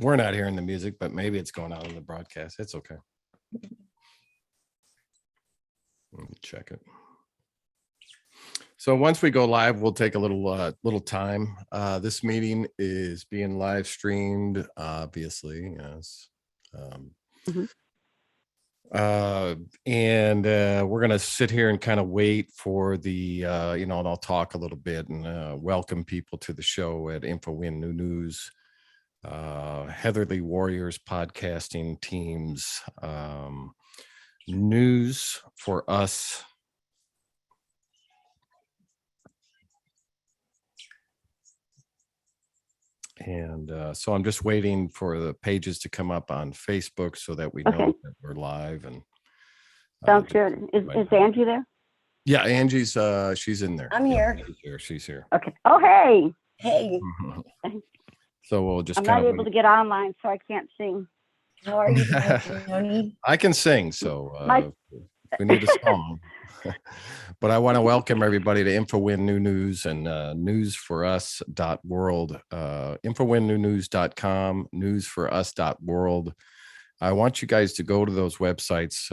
We're not hearing the music, but maybe it's going out in the broadcast. It's okay. Let me check it. So once we go live, we'll take a little time. This meeting is being live streamed, obviously, yes. And we're going to sit here and kind of wait for the, and I'll talk a little bit and welcome people to the show at INFOWIND New News, Heatherly Warriors podcasting teams, News for Us. And so I'm just waiting for the pages to come up on Facebook so that we know that we're live. And sounds good. Is Angie there? Yeah, Angie's she's in there. I'm here. She's here. Okay. Oh, hey. Hey. So we'll just. I'm not able to get online, so I can't sing. How are you doing? I can sing, so we need a song. But I want to welcome everybody to INFOWIND New News and newsforus.world, infowindnewnews.com, newsforus.world. I want you guys to go to those websites,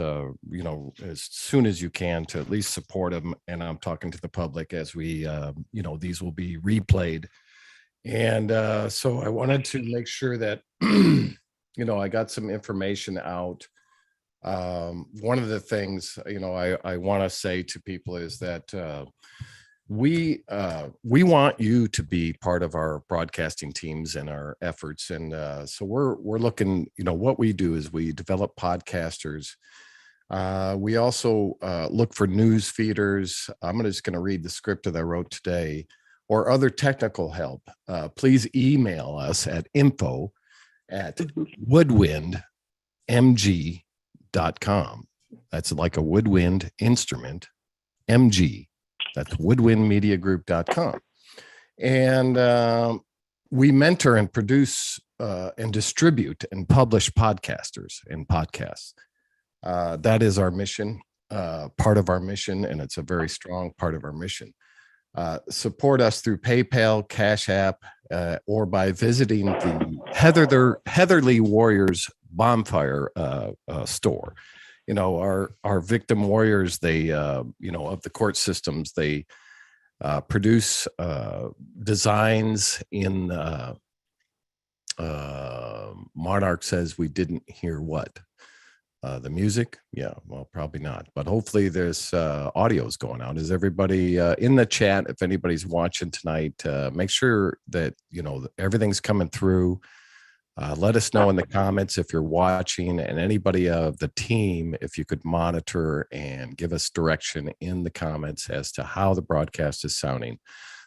as soon as you can to at least support them. And I'm talking to the public as we, these will be replayed. And so I wanted to make sure that, I got some information out. One of the things, I want to say to people is that we want you to be part of our broadcasting teams and our efforts. And so we're looking, what we do is we develop podcasters. We also look for news feeders. I'm just going to read the script that I wrote today, or other technical help. Please email us at info@woodwindmg.com. That's like a woodwind instrument, MG. That's woodwindmediagroup.com. And we mentor and produce and distribute and publish podcasters and podcasts. That is our mission, part of our mission, and it's a very strong part of our mission. Support us through PayPal, Cash App, or by visiting the Heatherly Warriors Bonfire store. Our victim warriors, they, of the court systems, they produce designs in Monarch says we didn't hear what? The music? Yeah, well, probably not. But hopefully there's audios going out. Is everybody in the chat? If anybody's watching tonight, make sure that, everything's coming through. Let us know in the comments if you're watching, and anybody of the team, if you could monitor and give us direction in the comments as to how the broadcast is sounding.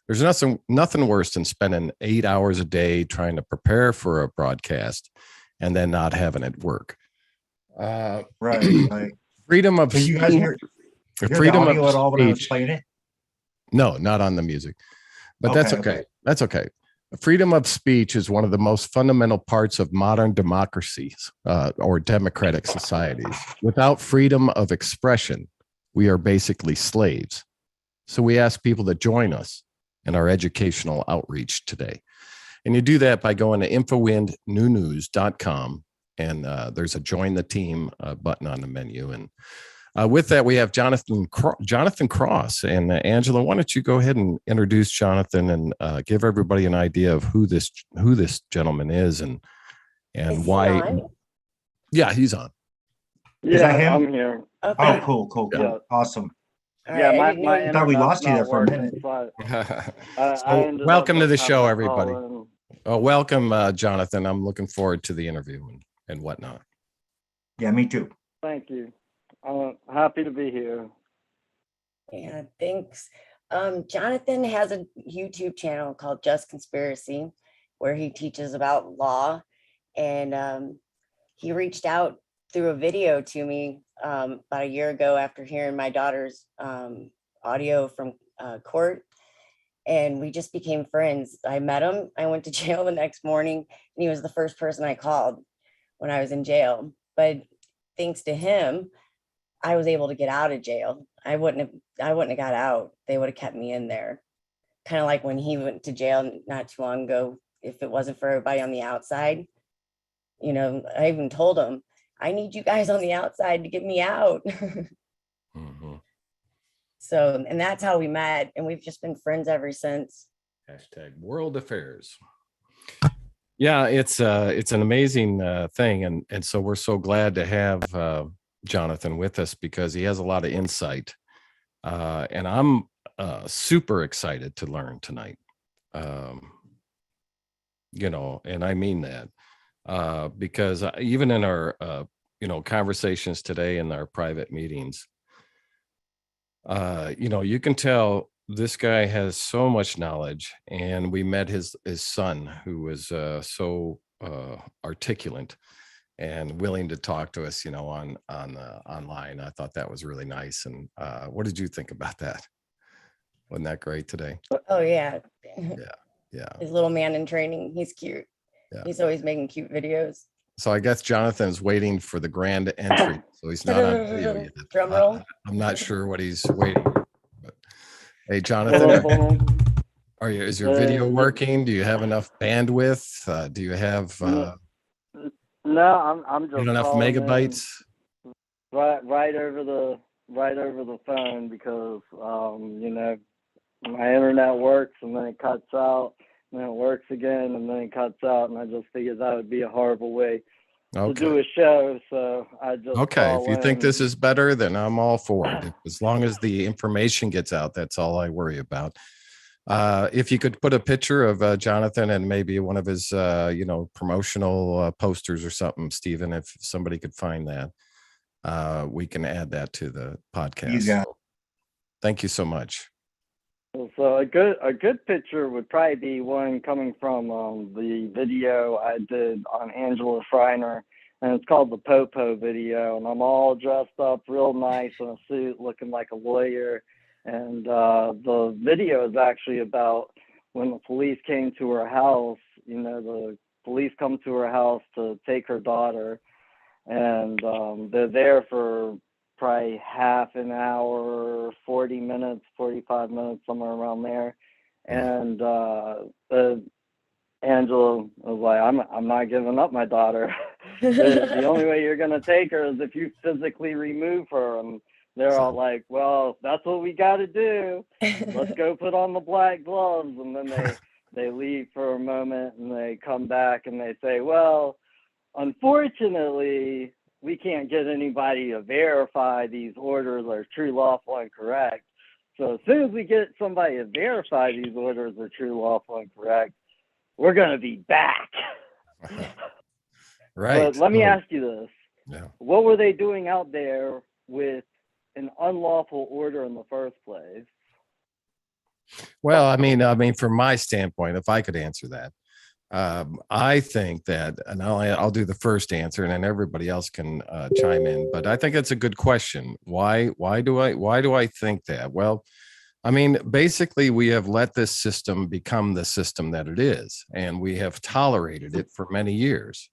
There's nothing worse than spending 8 hours a day trying to prepare for a broadcast and then not having it work. Right. Freedom of you guys hear freedom the audio of at all when I was speech. playing it? No, not on the music, but that's okay. That's okay. Freedom of speech is one of the most fundamental parts of modern democracies or democratic societies. Without freedom of expression, we are basically slaves. So we ask people to join us in our educational outreach today. And you do that by going to infowindnewnews.com, and there's a join the team button on the menu. And with that, we have Jonathan Cross. And Angela, why don't you go ahead and introduce Jonathan and give everybody an idea of who this gentleman is and why. Yeah, he's on. Is that him? I'm here. Okay. Oh, cool. Yeah. Awesome. Yeah, my I thought we lost you there for a minute. So welcome to the show, everybody. Welcome, Jonathan. I'm looking forward to the interview and whatnot. Yeah, me too. Thank you. Happy to be here. Yeah, thanks. Jonathan has a YouTube channel called Just Conspiracy, where he teaches about law. And he reached out through a video to me about a year ago after hearing my daughter's audio from court. And we just became friends. I met him. I went to jail the next morning, and he was the first person I called when I was in jail. But thanks to him, I was able to get out of jail. I wouldn't have got out. They would have kept me in there. Kind of like when he went to jail not too long ago. If it wasn't for everybody on the outside, You know, I even told him, I need you guys on the outside to get me out. Mm-hmm. So, and that's how we met. And we've just been friends ever since. Hashtag world affairs. Yeah, it's an amazing thing. And so we're so glad to have Jonathan with us because he has a lot of insight. And I'm super excited to learn tonight. You know, and I mean that because even in our, you know, conversations today in our private meetings, you know, you can tell this guy has so much knowledge. And we met his son, who was so articulate and willing to talk to us, you know, on online. I thought that was really nice. And what did you think about that? Wasn't that great today? Oh, yeah. Yeah. His little man in training. He's cute. Yeah. He's always making cute videos. So I guess Jonathan's waiting for the grand entry. So he's not on video yet. Drum roll. I'm not sure what he's waiting for. But hey, Jonathan, is your video working? Do you have enough bandwidth? Do you have No, I'm just enough calling in megabytes? right over the phone because you know, my internet works and then it cuts out, and then it works again and then it cuts out, and I just figured that would be a horrible way to do a show. So I just if you think this is better, then I'm all for it. As long as the information gets out, that's all I worry about. If you could put a picture of Jonathan and maybe one of his you know, promotional posters or something, Stephen, if somebody could find that, we can add that to the podcast. You got it. Thank you so much. So a good picture would probably be one coming from the video I did on Angela Freiner, and it's called the Popo video, and I'm all dressed up real nice in a suit looking like a lawyer, and the video is actually about when the police came to her house. You know, the police come to her house to take her daughter, and they're there for probably half an hour, 40 minutes, 45 minutes, somewhere around there. And Angela was like, I'm not giving up my daughter. The only way you're going to take her is if you physically remove her. And they're all like, well, that's what we got to do. Let's go put on the black gloves. And then they leave for a moment and they come back and they say, well, unfortunately, we can't get anybody to verify these orders are true, lawful, and correct. So as soon as we get somebody to verify these orders are true, lawful, and correct, we're going to be back. Right. But let me ask you this. Yeah. What were they doing out there with an unlawful order in the first place? Well, I mean, from my standpoint, if I could answer that, I think that, and I'll do the first answer, and then everybody else can chime in. But I think it's a good question. Why do I think that? Well, I mean, basically, we have let this system become the system that it is, and we have tolerated it for many years.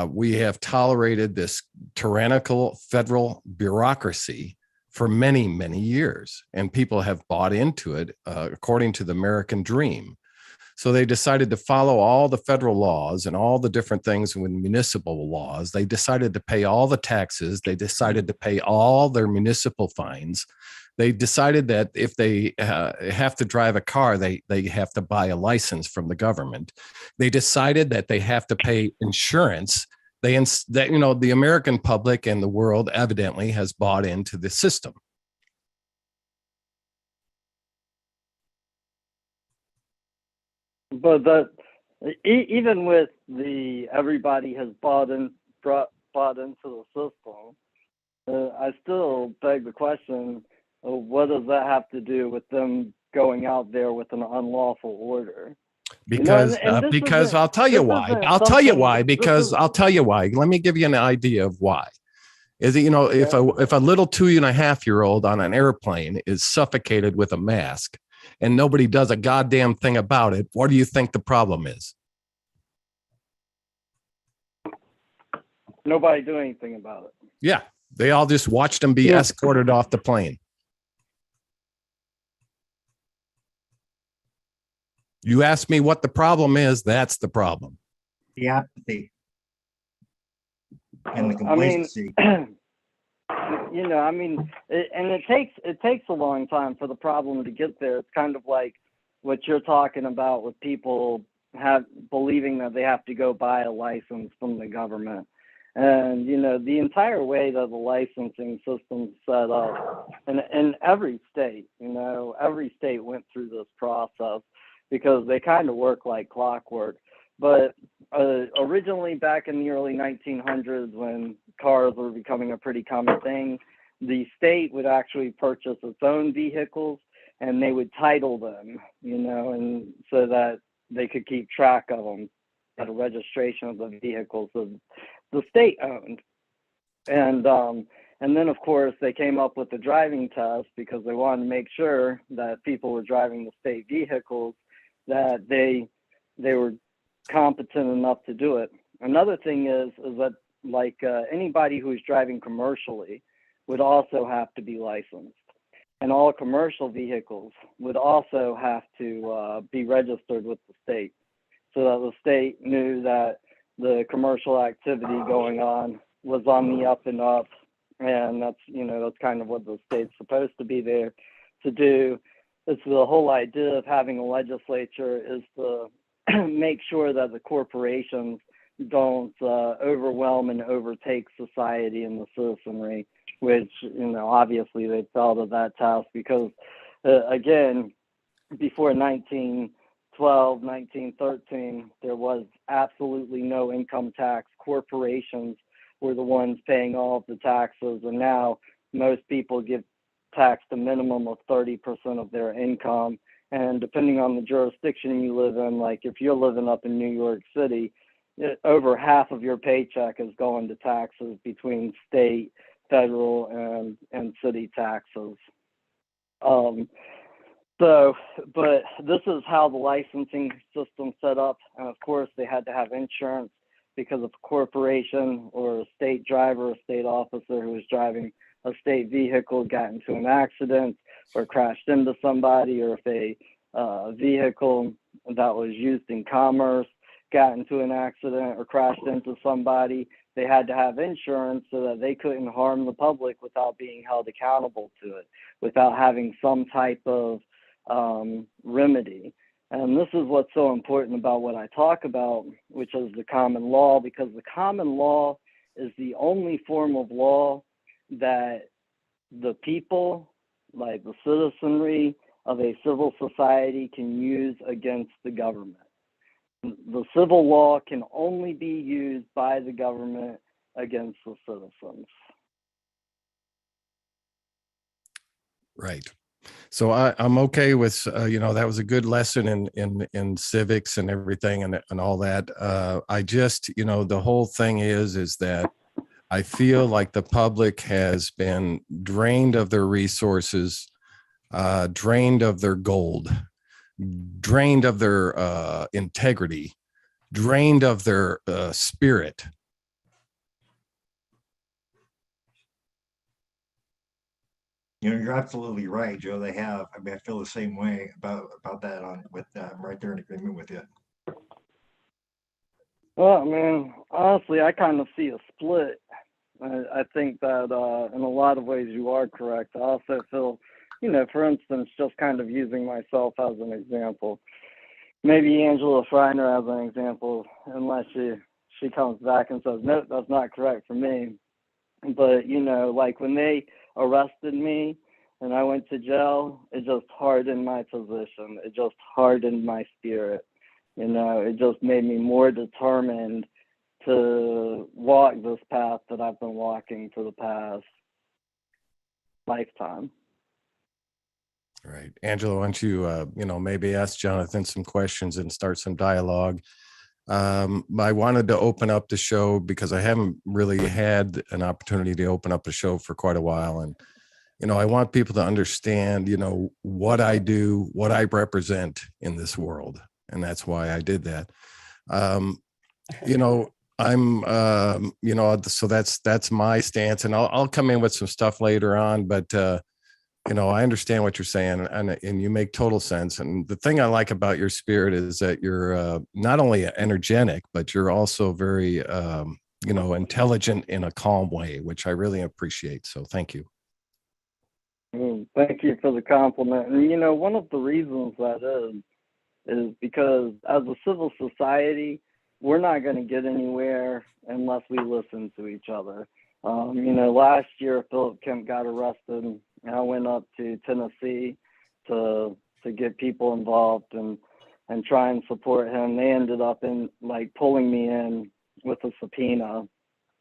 We have tolerated this tyrannical federal bureaucracy for many, many years, and people have bought into it according to the American dream. So they decided to follow all the federal laws and all the different things with municipal laws. They decided to pay all the taxes. They decided to pay all their municipal fines. They decided that if they have to drive a car, they have to buy a license from the government. They decided that they have to pay insurance. That, you know, the American public and the world evidently has bought into the system. But even with everybody has bought into the system, I still beg the question, what does that have to do with them going out there with an unlawful order? Because because I'll tell you why. I'll tell you why. Let me give you an idea of why. Is it, you know, if a little 2.5-year-old on an airplane is suffocated with a mask and nobody does a goddamn thing about it, what do you think the problem is? Nobody do anything about it. Yeah, they all just watched them be escorted off the plane. You ask me what the problem is, that's the problem. The apathy. and the I mean, complacency. you know, I mean, it takes a long time for the problem to get there. It's kind of like what you're talking about with people believing that they have to go buy a license from the government. And, you know, the entire way that the licensing system's set up in every state, you know, every state went through this process because they kind of work like clockwork. But originally back in the early 1900s, when cars were becoming a pretty common thing, the state would actually purchase its own vehicles and they would title them, you know, and so that they could keep track of them at a registration of the vehicles that the state owned. And then of course they came up with the driving test because they wanted to make sure that people were driving the state vehicles, that they were competent enough to do it. Another thing is that like anybody who's driving commercially would also have to be licensed, and all commercial vehicles would also have to be registered with the state, so that the state knew that the commercial activity going on was on the up and up. And that's, you know, that's kind of what the state's supposed to be there to do. It's the whole idea of having a legislature is to make sure that the corporations don't overwhelm and overtake society and the citizenry, which, you know, obviously they failed at that task because, again, before 1912, 1913, there was absolutely no income tax. Corporations were the ones paying all of the taxes, and now most people get taxed a minimum of 30% of their income. And depending on the jurisdiction you live in, like if you're living up in New York City, over half of your paycheck is going to taxes between state, federal, and city taxes. But this is how the licensing system set up. And of course, they had to have insurance because if a corporation or a state driver, a state officer who was driving a state vehicle got into an accident or crashed into somebody, or if a vehicle that was used in commerce got into an accident or crashed into somebody, they had to have insurance so that they couldn't harm the public without being held accountable to it, without having some type of remedy. And this is what's so important about what I talk about, which is the common law, because the common law is the only form of law that the people, like the citizenry of a civil society, can use against the government. The civil law can only be used by the government against the citizens. Right. So I'm okay with, you know, that was a good lesson in civics and everything and all that. I just, you know, the whole thing is that I feel like the public has been drained of their resources, drained of their gold, drained of their integrity, drained of their spirit. You know, you're absolutely right, Joe. They have. I mean, I feel the same way about that. I'm right there in agreement with you. Well, I mean, honestly, I kind of see a split. I think that in a lot of ways you are correct. I also feel, you know, for instance, just kind of using myself as an example. Maybe Angela Freiner as an example, unless she comes back and says, no, that's not correct for me. But, you know, like when they arrested me and I went to jail, it just hardened my position. It just hardened my spirit. You know, it just made me more determined to walk this path that I've been walking for the past lifetime. Right. Angela, why don't you, you know, maybe ask Jonathan some questions and start some dialogue. I wanted to open up the show because I haven't really had an opportunity to open up a show for quite a while. And, you know, I want people to understand, you know, what I do, what I represent in this world. And that's why I did that. You know, I'm, you know, so that's my stance, and I'll come in with some stuff later on, but, you know, I understand what you're saying, and you make total sense. And the thing I like about your spirit is that you're not only energetic, but you're also very intelligent in a calm way, which I really appreciate. So thank you. Thank you for the compliment. And one of the reasons that is because as a civil society, we're not going to get anywhere unless we listen to each other. Last year Philip Kemp got arrested, and I went up to Tennessee to get people involved and try and support him. They ended up pulling me in with a subpoena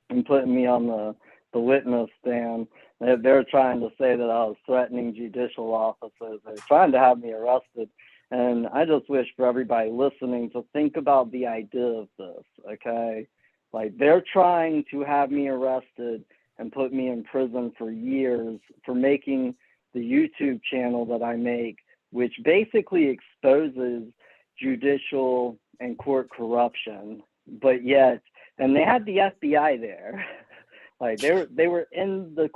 and putting me on the witness stand. They're trying to say that I was threatening judicial officers. They're trying to have me arrested. And I just wish for everybody listening to think about the idea of this, okay? Like, they're trying to have me arrested and put me in prison for years for making the YouTube channel that I make, which basically exposes judicial and court corruption. But yet, and they had the FBI there. Like, they were in the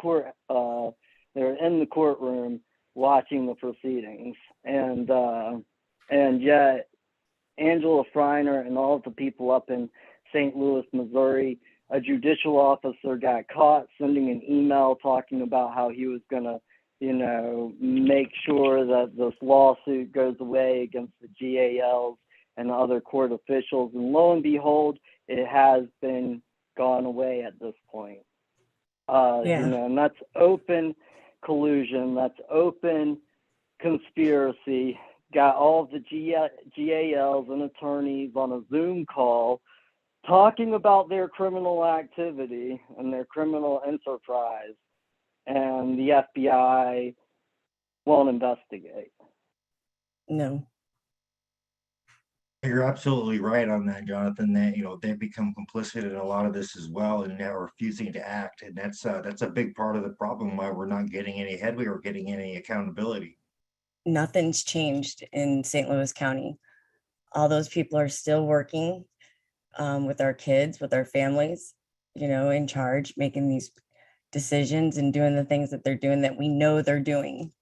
courtroom watching the proceedings, and yet Angela Freiner and all of the people up in St. Louis, Missouri, a judicial officer got caught sending an email talking about how he was going to, make sure that this lawsuit goes away against the GALs and other court officials. And lo and behold, it has been gone away at this point. And that's open collusion. That's open conspiracy. Got all of the GALs and attorneys on a Zoom call talking about their criminal activity and their criminal enterprise, and the FBI won't investigate. No. You're absolutely right on that, Jonathan, that, they've become complicit in a lot of this as well, and now refusing to act. And that's a big part of the problem why we're not getting any headway or getting any accountability. Nothing's changed in St. Louis County. All those people are still working with our kids, with our families, in charge, making these decisions and doing the things that they're doing that we know they're doing.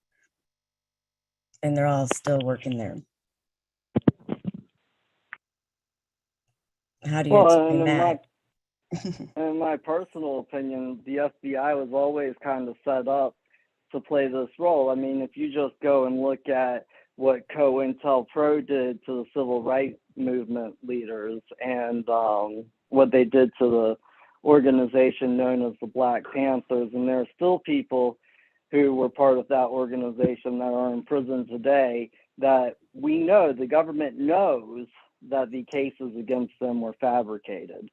And they're all still working there. How do you explain that? In my personal opinion, the FBI was always kind of set up to play this role. I mean, if you just go and look at what COINTELPRO did to the civil rights movement leaders and what they did to the organization known as the Black Panthers, and there are still people who were part of that organization that are in prison today that we know, the government knows, that the cases against them were fabricated.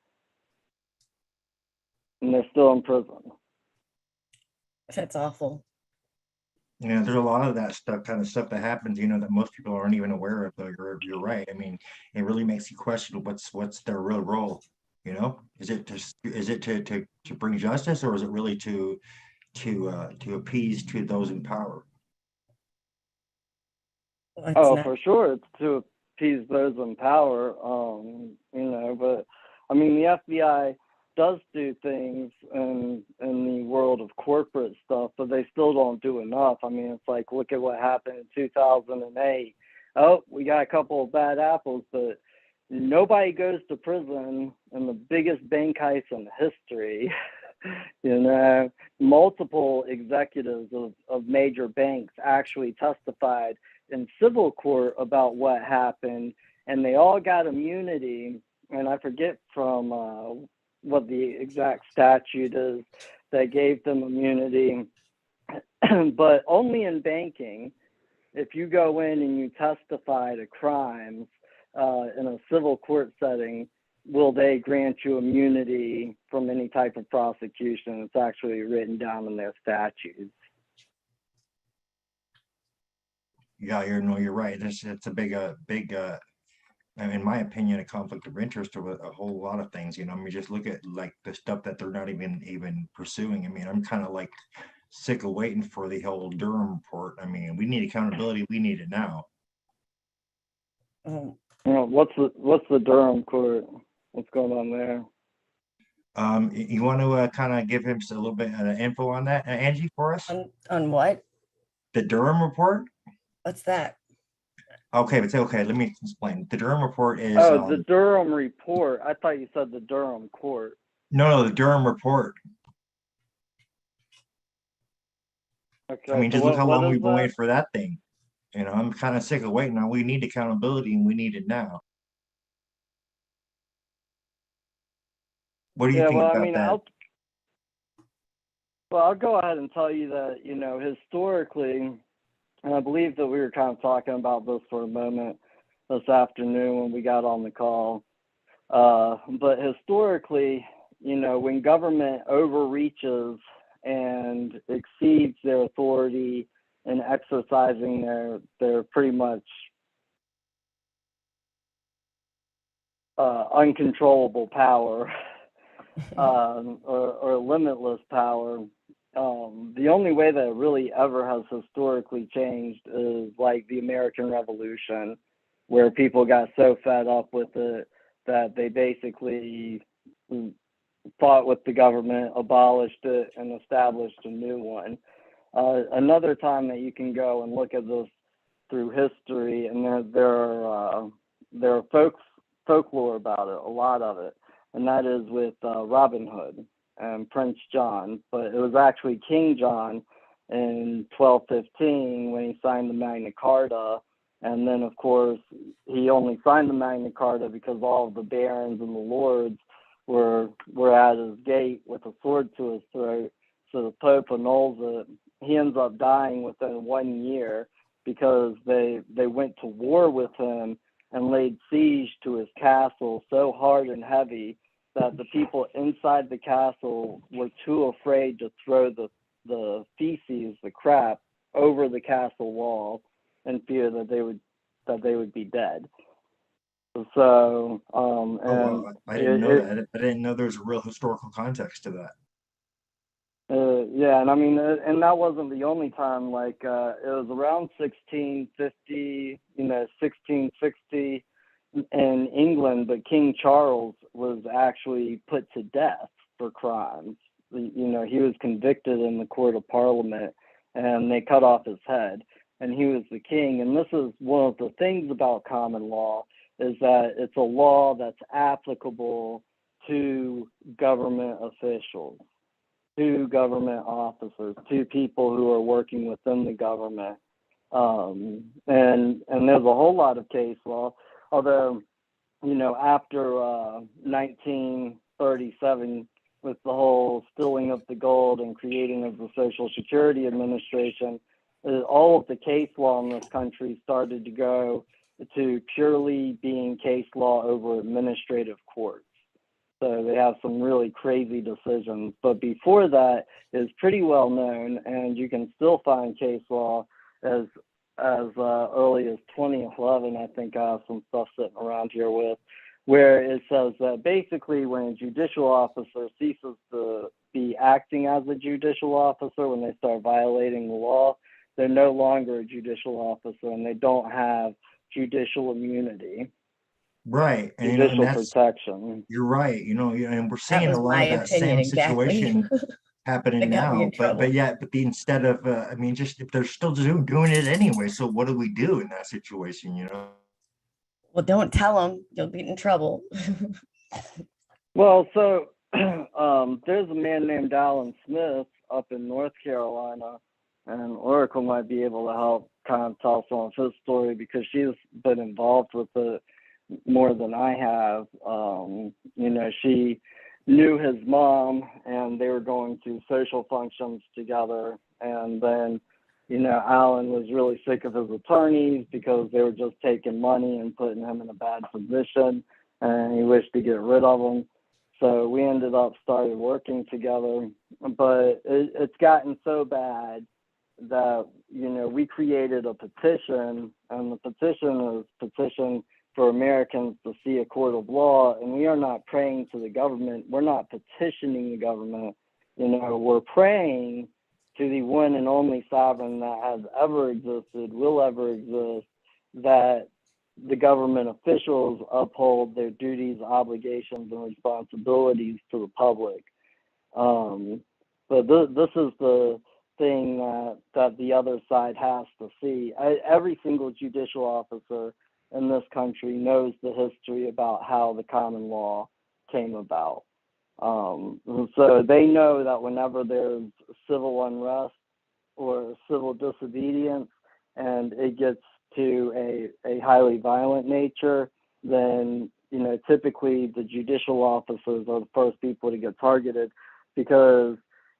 And they're still in prison. That's awful. There's a lot of that kind of stuff that happens, that most people aren't even aware of. Though you're right. I mean, it really makes you question what's their real role. Is it to bring justice, or is it really to appease to those in power? For sure, it's to appease those in power. But I mean, the FBI does do things in the world of corporate stuff, but they still don't do enough. I mean, it's like, look at what happened in 2008. Oh, we got a couple of bad apples, but nobody goes to prison in the biggest bank heist in history. Multiple executives of major banks actually testified in civil court about what happened, and they all got immunity. And I forget from what the exact statute is that gave them immunity, but only in banking. If you go in and you testify to crimes in a civil court setting, will they grant you immunity from any type of prosecution? It's actually written down in their statutes. Yeah, you're right. It's a big, in my opinion, a conflict of interest with a whole lot of things. I mean, just look at like the stuff that they're not even pursuing. I mean, I'm kind of like sick of waiting for the whole Durham report. I mean, we need accountability. We need it now. What's the Durham court? What's going on there? You want to kind of give him a little bit of info on that, Angie, for us? On what? The Durham report? What's that? Okay, let me explain. The Durham report is the Durham report. I thought you said the Durham court. No, the Durham report. Okay, I mean, so just look how what long is we've been that? waiting for that thing. You know, I'm kind of sick of waiting now. We need accountability and we need it now. What do you Yeah, think well, I about mean, that? I'll go ahead and tell you that, you know, historically, and I believe that we were kind of talking about this for a moment this afternoon when we got on the call. But historically, you know, when government overreaches and exceeds their authority in exercising their pretty much uncontrollable power or limitless power, the only way that it really ever has historically changed is like the American Revolution, where people got so fed up with it that they basically fought with the government, abolished it, and established a new one. Another time that you can go and look at this through history, and there are folklore about it, a lot of it, and that is with Robin Hood and Prince John. But it was actually King John in 1215 when he signed the Magna Carta. And then, of course, he only signed the Magna Carta because all of the barons and the lords were at his gate with a sword to his throat. So the Pope annuls it. He ends up dying within 1 year because they went to war with him and laid siege to his castle so hard and heavy that the people inside the castle were too afraid to throw the feces, the crap, over the castle wall in fear that they would be dead. So Oh, wow. I didn't know that. I didn't know there's a real historical context to that. Yeah, and I mean, and that wasn't the only time. Like, it was around 1650, 1660 in England, but King Charles was actually put to death for crimes. You know, he was convicted in the court of Parliament, and they cut off his head, and he was the king. And this is one of the things about common law, is that it's a law that's applicable to government officials, to government officers, to people who are working within the government. And there's a whole lot of case law, although, you know, after 1937, with the whole stealing of the gold and creating of the Social Security Administration, all of the case law in this country started to go to purely being case law over administrative courts. So they have some really crazy decisions. But before that, is pretty well known, and you can still find case law as early as 2011. I think I have some stuff sitting around here with, where it says that basically when a judicial officer ceases to be acting as a judicial officer, when they start violating the law, they're no longer a judicial officer and they don't have judicial immunity. Right. And judicial and that's protection. You're right. And we're That seeing was a lot my of that opinion same exactly. situation happening That got me now. in trouble. But instead of I mean, just if they're still doing it anyway, so what do we do in that situation? Well, don't tell them, you'll get in trouble. Well, so there's a man named Alan Smith up in North Carolina, and Oracle might be able to help kind of tell some of his story because she's been involved with it more than I have. She knew his mom and they were going to social functions together. And then, Alan was really sick of his attorneys because they were just taking money and putting him in a bad position, and he wished to get rid of them. So we ended up started working together, but it's gotten so bad that, we created a petition, and the petition is petition for Americans to see a court of law. And we are not praying to the government. We're not petitioning the government. We're praying to the one and only sovereign that has ever existed, will ever exist, that the government officials uphold their duties, obligations, and responsibilities to the public. But this is the thing that the other side has to see. Every single judicial officer in this country knows the history about how the common law came about. So they know that whenever there's civil unrest or civil disobedience and it gets to a highly violent nature, then, you know, typically the judicial officers are the first people to get targeted, because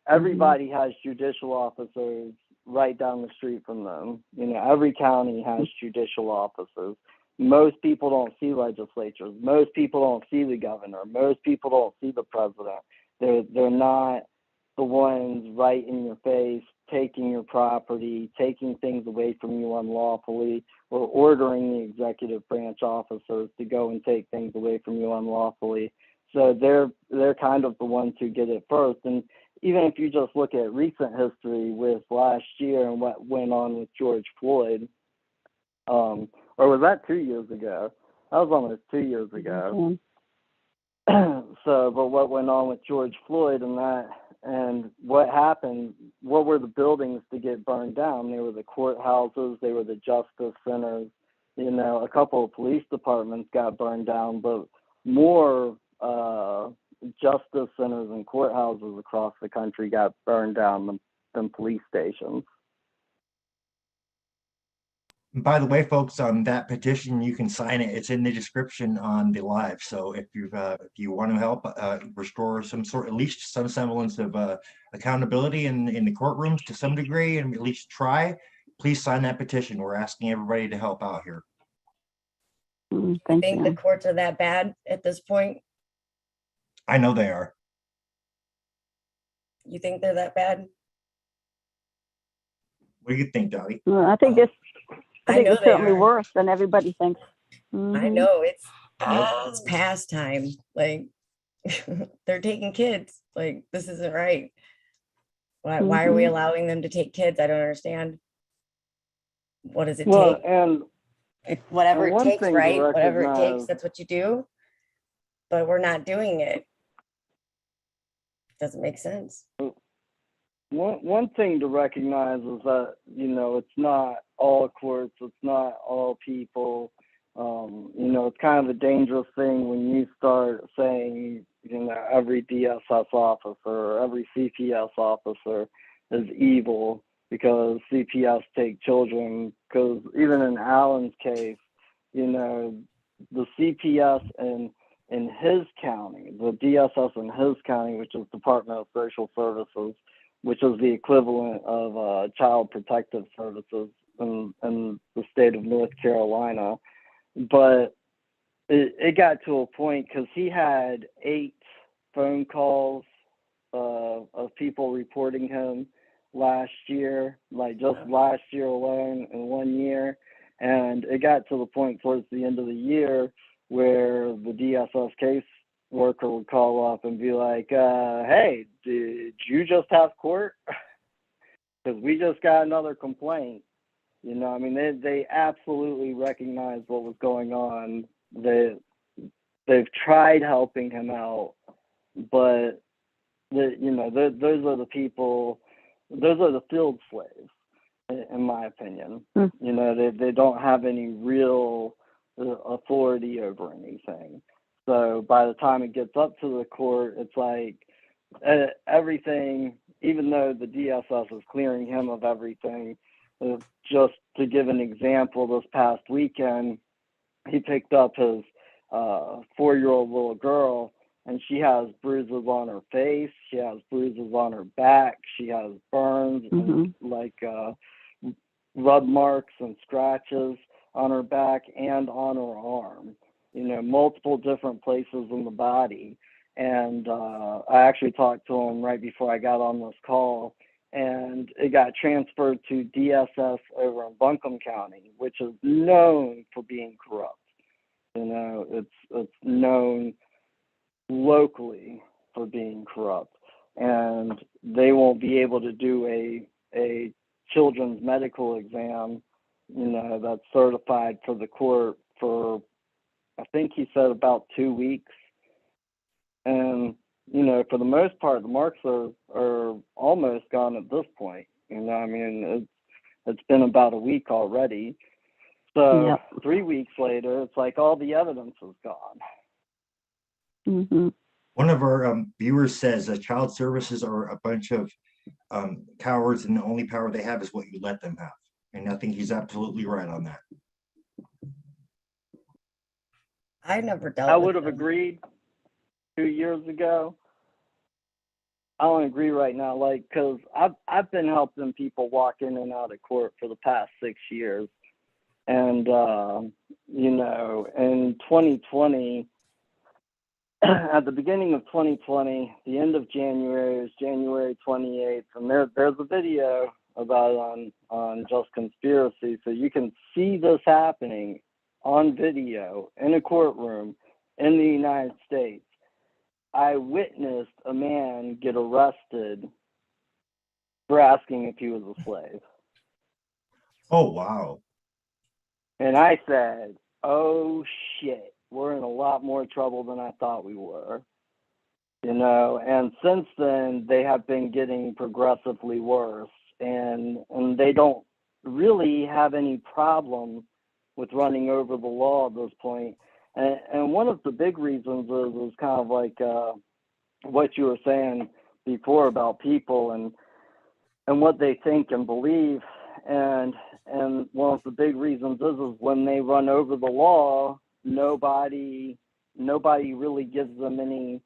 everybody has judicial officers right down the street from them. You know, every county has judicial officers. Most people don't see legislatures. Most people don't see the governor. Most people don't see the president. They're not the ones right in your face, taking your property, taking things away from you unlawfully, or ordering the executive branch officers to go and take things away from you unlawfully. So they're kind of the ones who get it first. And even if you just look at recent history with last year and what went on with George Floyd, or was that 2 years ago? That was almost 2 years ago. So, but what went on with George Floyd and that, and what happened, what were the buildings to get burned down? They were the courthouses, they were the justice centers, you know, a couple of police departments got burned down, but more justice centers and courthouses across the country got burned down than police stations. By the way, folks, on that petition, you can sign it. It's in the description on the live. So if you want to help restore some sort, at least some semblance of accountability in the courtrooms to some degree, and at least try, please sign that petition. We're asking everybody to help out here. Thank think you. the courts are that bad at this point? I know they are. You think they're that bad? What do you think, Dottie? Well, I think it's I know it's they certainly are. worse than everybody thinks. I Mhm. know it's past time. Like they're taking kids. Like this isn't right. Why are we allowing them to take kids? I don't understand. What does it Well, take? and Whatever it one takes, thing to right? Whatever it takes, recognize- that's what you do. But we're not doing it. Doesn't make sense. One thing to recognize is that, you know, it's not all courts, it's not all people. You know, it's kind of a dangerous thing when you start saying, you know, every DSS officer or every CPS officer is evil because CPS take children. Because even in Alan's case, you know, the CPS in his county, the DSS in his county, which is Department of Social Services, which is the equivalent of Child Protective Services in the state of North Carolina. But it got to a point because he had 8 phone calls of people reporting him last year, like just last year alone in 1 year. And it got to the point towards the end of the year where the DSS case worker would call up and be like, hey, did you just have court? Because we just got another complaint. You know, I mean, they absolutely recognized what was going on. They've tried helping him out, but you know, those are the people, those are the field slaves, in my opinion. You know, they don't have any real authority over anything. So by the time it gets up to the court, it's like everything, even though the DSS is clearing him of everything, just to give an example, this past weekend, he picked up his 4-year-old little girl, and she has bruises on her face, she has bruises on her back, she has burns, and like rub marks and scratches on her back and on her arm. You know, multiple different places in the body. And I actually talked to him right before I got on this call, and it got transferred to DSS over in Buncombe County, which is known for being corrupt. You know, it's known locally for being corrupt, and they won't be able to do a children's medical exam, you know, that's certified for the court for, I think he said about 2 weeks. And, you know, for the most part, the marks are almost gone at this point. You know, I mean, it's been about a week already. So 3 weeks later, it's like all the evidence is gone. One of our viewers says that child services are a bunch of cowards, and the only power they have is what you let them have. And I think he's absolutely right on that. I never dealt I with would have them. agreed 2 years ago. I don't agree right now, like, because I've been helping people walk in and out of court for the past 6 years. And, you know, in 2020, at the beginning of 2020, the end of January, it was January 28th, and there's a video about it on Just Conspiracy, so you can see this happening on video in a courtroom in the United States. I witnessed a man get arrested for asking if he was a slave. Oh, wow. And I said, oh shit, we're in a lot more trouble than I thought we were. You know, and since then they have been getting progressively worse, and they don't really have any problem with running over the law at this point. And one of the big reasons is kind of like what you were saying before about people and what they think and believe. And one of the big reasons is when they run over the law, nobody really gives them any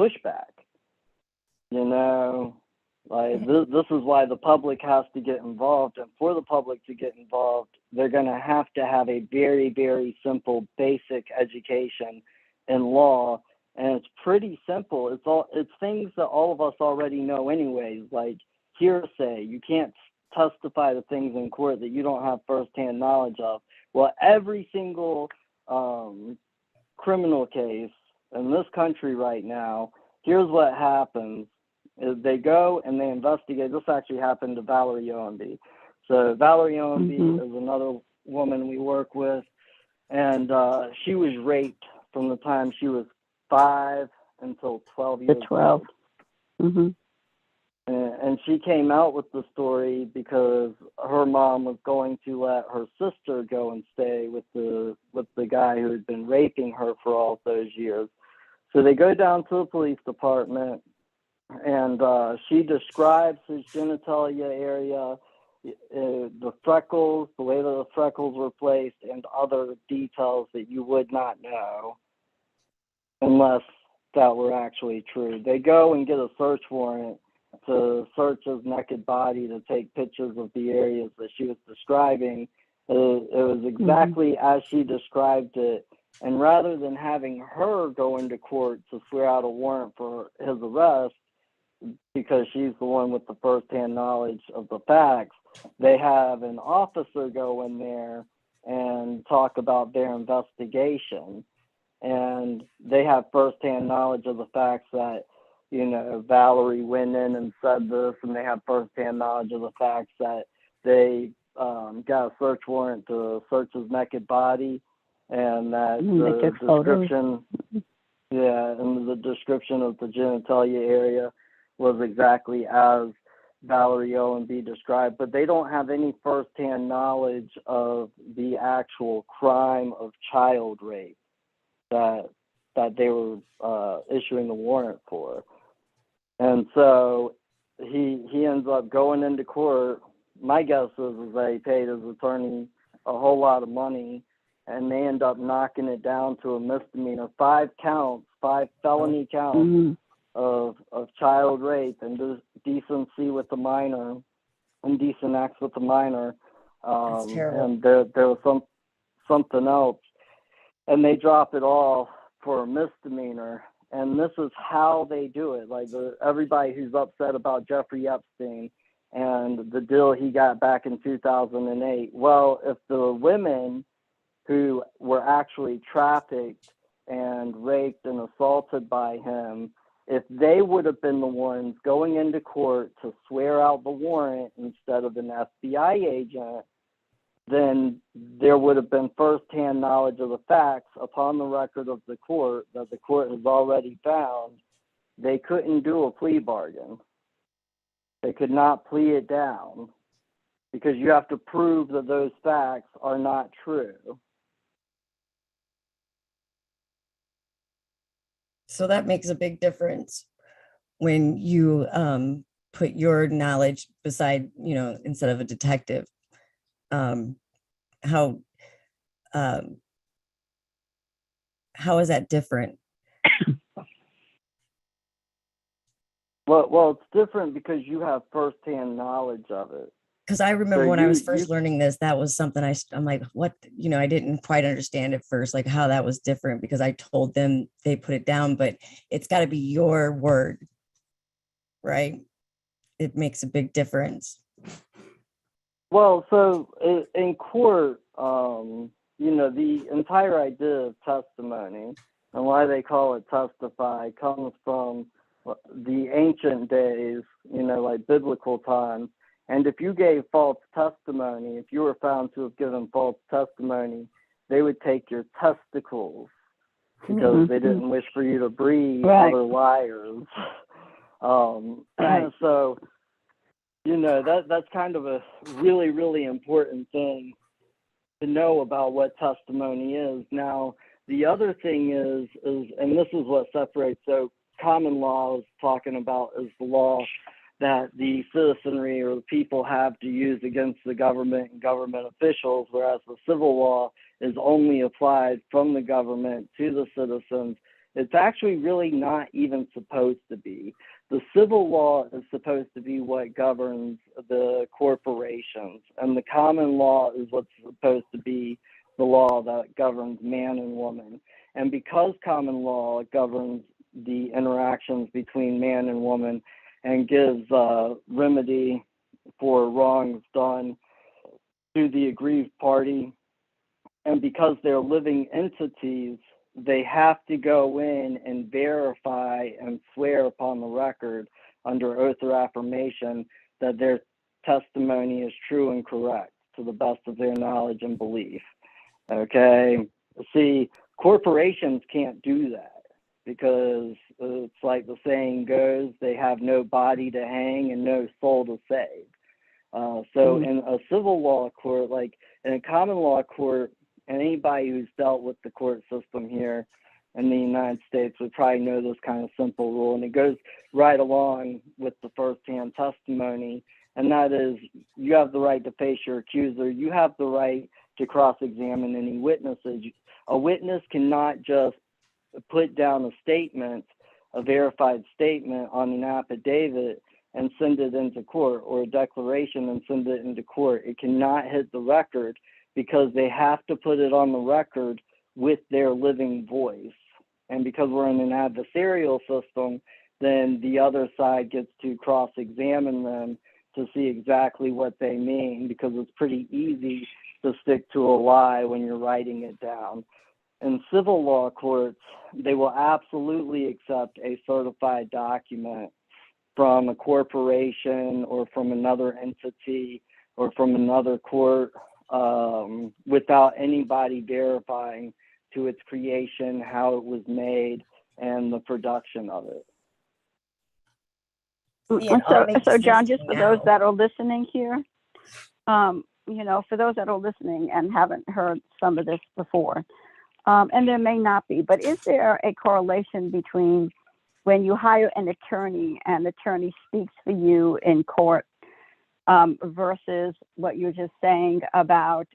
pushback. You know, like this is why the public has to get involved, and for the public to get involved, they're going to have a very, very simple basic education in law. And it's pretty simple. It's things that all of us already know anyways, like hearsay. You can't testify to things in court that you don't have firsthand knowledge of. Well, every single criminal case in this country right now, here's what happens. Is they go and they investigate. This actually happened to Valerie Owenby. So Valerie Owenby is another woman we work with, and she was raped from the time she was 5 until 12 years The 12. old. And she came out with the story because her mom was going to let her sister go and stay with the guy who had been raping her for all those years. So they go down to the police department, and she describes his genitalia area, the freckles, the way that the freckles were placed, and other details that you would not know unless that were actually true. They go and get a search warrant to search his naked body, to take pictures of the areas that she was describing. It was exactly as she described it. And rather than having her go into court to swear out a warrant for his arrest, because she's the one with the firsthand knowledge of the facts, they have an officer go in there and talk about their investigation. And they have firsthand knowledge of the facts that, you know, Valerie went in and said this, and they have firsthand knowledge of the facts that they got a search warrant to search his naked body, and that the description, and the description of the genitalia area was exactly as Valerie Owenby described, but they don't have any firsthand knowledge of the actual crime of child rape that they were issuing the warrant for. And so he ends up going into court. My guess is that he paid his attorney a whole lot of money, and they end up knocking it down to a misdemeanor, 5 felony counts of child rape and decency with the minor, indecent acts with the minor. That's terrible. And there was something else, and they drop it all for a misdemeanor. And this is how they do it. Like everybody who's upset about Jeffrey Epstein and the deal he got back in 2008. Well, if the women who were actually trafficked and raped and assaulted by him, if they would have been the ones going into court to swear out the warrant instead of an FBI agent, then there would have been firsthand knowledge of the facts upon the record of the court that the court has already found. They couldn't do a plea bargain. They could not plea it down because you have to prove that those facts are not true. So that makes a big difference when you put your knowledge beside, instead of a detective. How is that different? Well, it's different because you have firsthand knowledge of it. Because I remember So when I was first learning this, that was something I'm like, what, I didn't quite understand at first, like how that was different, because I told them they put it down, but it's got to be your word, right? It makes a big difference. Well, so in court, the entire idea of testimony and why they call it testify comes from the ancient days, like biblical times. And if you gave false testimony, if you were found to have given false testimony, they would take your testicles because they didn't wish for you to breed other liars. Right. So, that's kind of a really, really important thing to know about what testimony is. Now, the other thing is, and this is what separates, so common law is talking about is the law that the citizenry or the people have to use against the government and government officials, whereas the civil law is only applied from the government to the citizens. It's actually really not even supposed to be. The civil law is supposed to be what governs the corporations, and the common law is what's supposed to be the law that governs man and woman. And because common law governs the interactions between man and woman and gives remedy for wrongs done to the aggrieved party, and because they're living entities, they have to go in and verify and swear upon the record under oath or affirmation that their testimony is true and correct to the best of their knowledge and belief. Okay? See, corporations can't do that because it's like the saying goes, they have no body to hang and no soul to save. So in a civil law court, like in a common law court, and anybody who's dealt with the court system here in the United States would probably know this kind of simple rule, and it goes right along with the firsthand testimony, and that is you have the right to face your accuser. You have the right to cross-examine any witnesses. A witness cannot just put down a statement, a verified statement on an affidavit and send it into court, or a declaration and send it into court. It cannot hit the record because they have to put it on the record with their living voice. And because we're in an adversarial system, then the other side gets to cross-examine them to see exactly what they mean, because it's pretty easy to stick to a lie when you're writing it down. In civil law courts, they will absolutely accept a certified document from a corporation or from another entity or from another court without anybody verifying to its creation, how it was made, and the production of it. So John, just for those that are listening here, for those that are listening and haven't heard some of this before, and there may not be, but is there a correlation between when you hire an attorney and the attorney speaks for you in court versus what you're just saying about,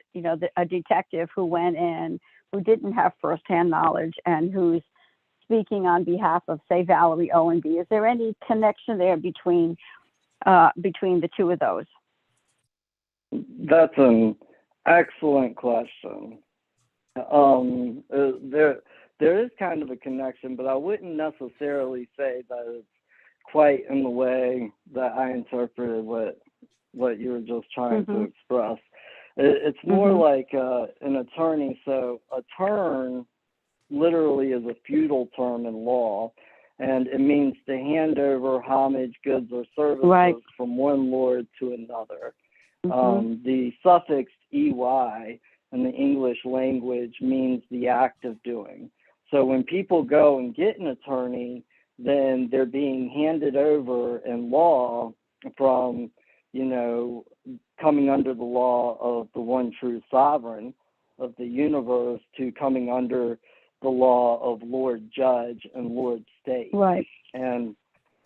a detective who went in, who didn't have firsthand knowledge and who's speaking on behalf of, say, Valerie O and B? Is there any connection there between the two of those? That's an excellent question. There is kind of a connection, but I wouldn't necessarily say that it's quite in the way that I interpreted what you were just trying to express. It's more like an attorney. So a turn literally is a feudal term in law, and it means to hand over homage, goods, or services from one lord to another. The suffix EY in the English language means the act of doing. So when people go and get an attorney, then they're being handed over in law from, coming under the law of the one true sovereign of the universe to coming under the law of Lord Judge and Lord State. Right. And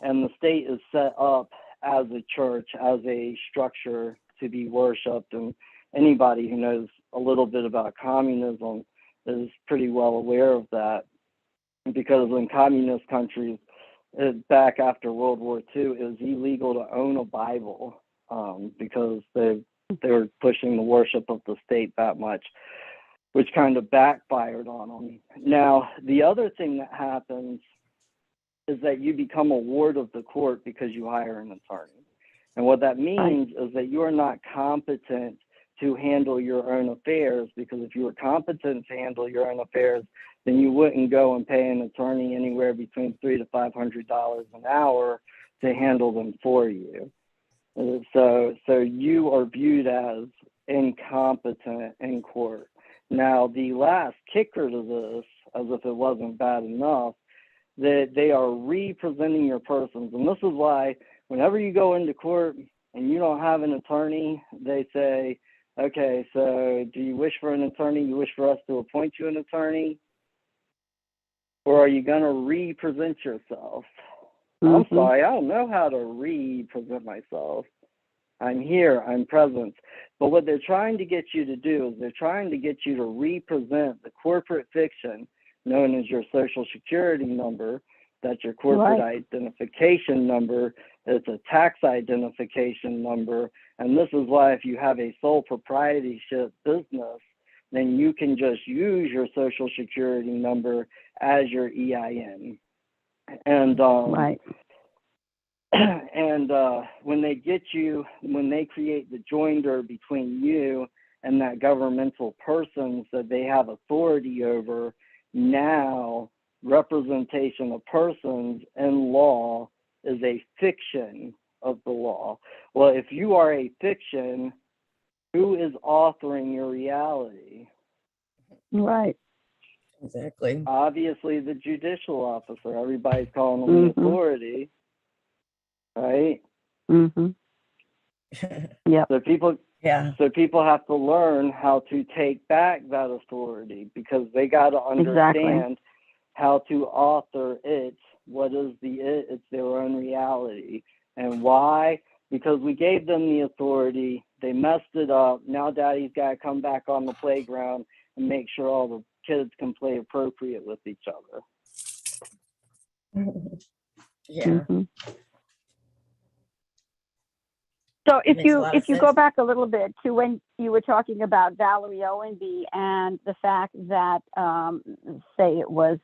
the state is set up as a church, as a structure to be worshipped. And anybody who knows a little bit about communism is pretty well aware of that. Because in communist countries, back after World War II, it was illegal to own a Bible because they were pushing the worship of the state that much, which kind of backfired on them. Now, the other thing that happens is that you become a ward of the court because you hire an attorney. And what that means is that you are not competent to handle your own affairs, because if you were competent to handle your own affairs, then you wouldn't go and pay an attorney anywhere between $300 to $500 an hour to handle them for you. So you are viewed as incompetent in court. Now, the last kicker to this, as if it wasn't bad enough, that they are representing your persons. And this is why whenever you go into court and you don't have an attorney, they say, okay, so do you wish for an attorney? You wish for us to appoint you an attorney? Or are you going to represent yourself? I'm sorry, I don't know how to represent myself. I'm here, I'm present. But what they're trying to get you to do is they're trying to get you to represent the corporate fiction known as your social security number. That's your corporate identification number. It's a tax identification number. And this is why if you have a sole proprietorship business, then you can just use your social security number as your EIN. And and when they create the joinder between you and that governmental person that they have authority over, now representation of persons in law is a fiction of the law. Well, if you are a fiction, who is authoring your reality? Right. Exactly. Obviously, the judicial officer. Everybody's calling them the authority, right? Yeah. So people have to learn how to take back that authority, because they got to understand how to author it. What is the it? It's their own reality. And why? Because we gave them the authority. They messed it up. Now daddy's got to come back on the playground and make sure all the kids can play appropriate with each other. Yeah. So if Makes a you lot of go sense. back a little bit to when you were talking about Valerie Owenby and the fact that, say it was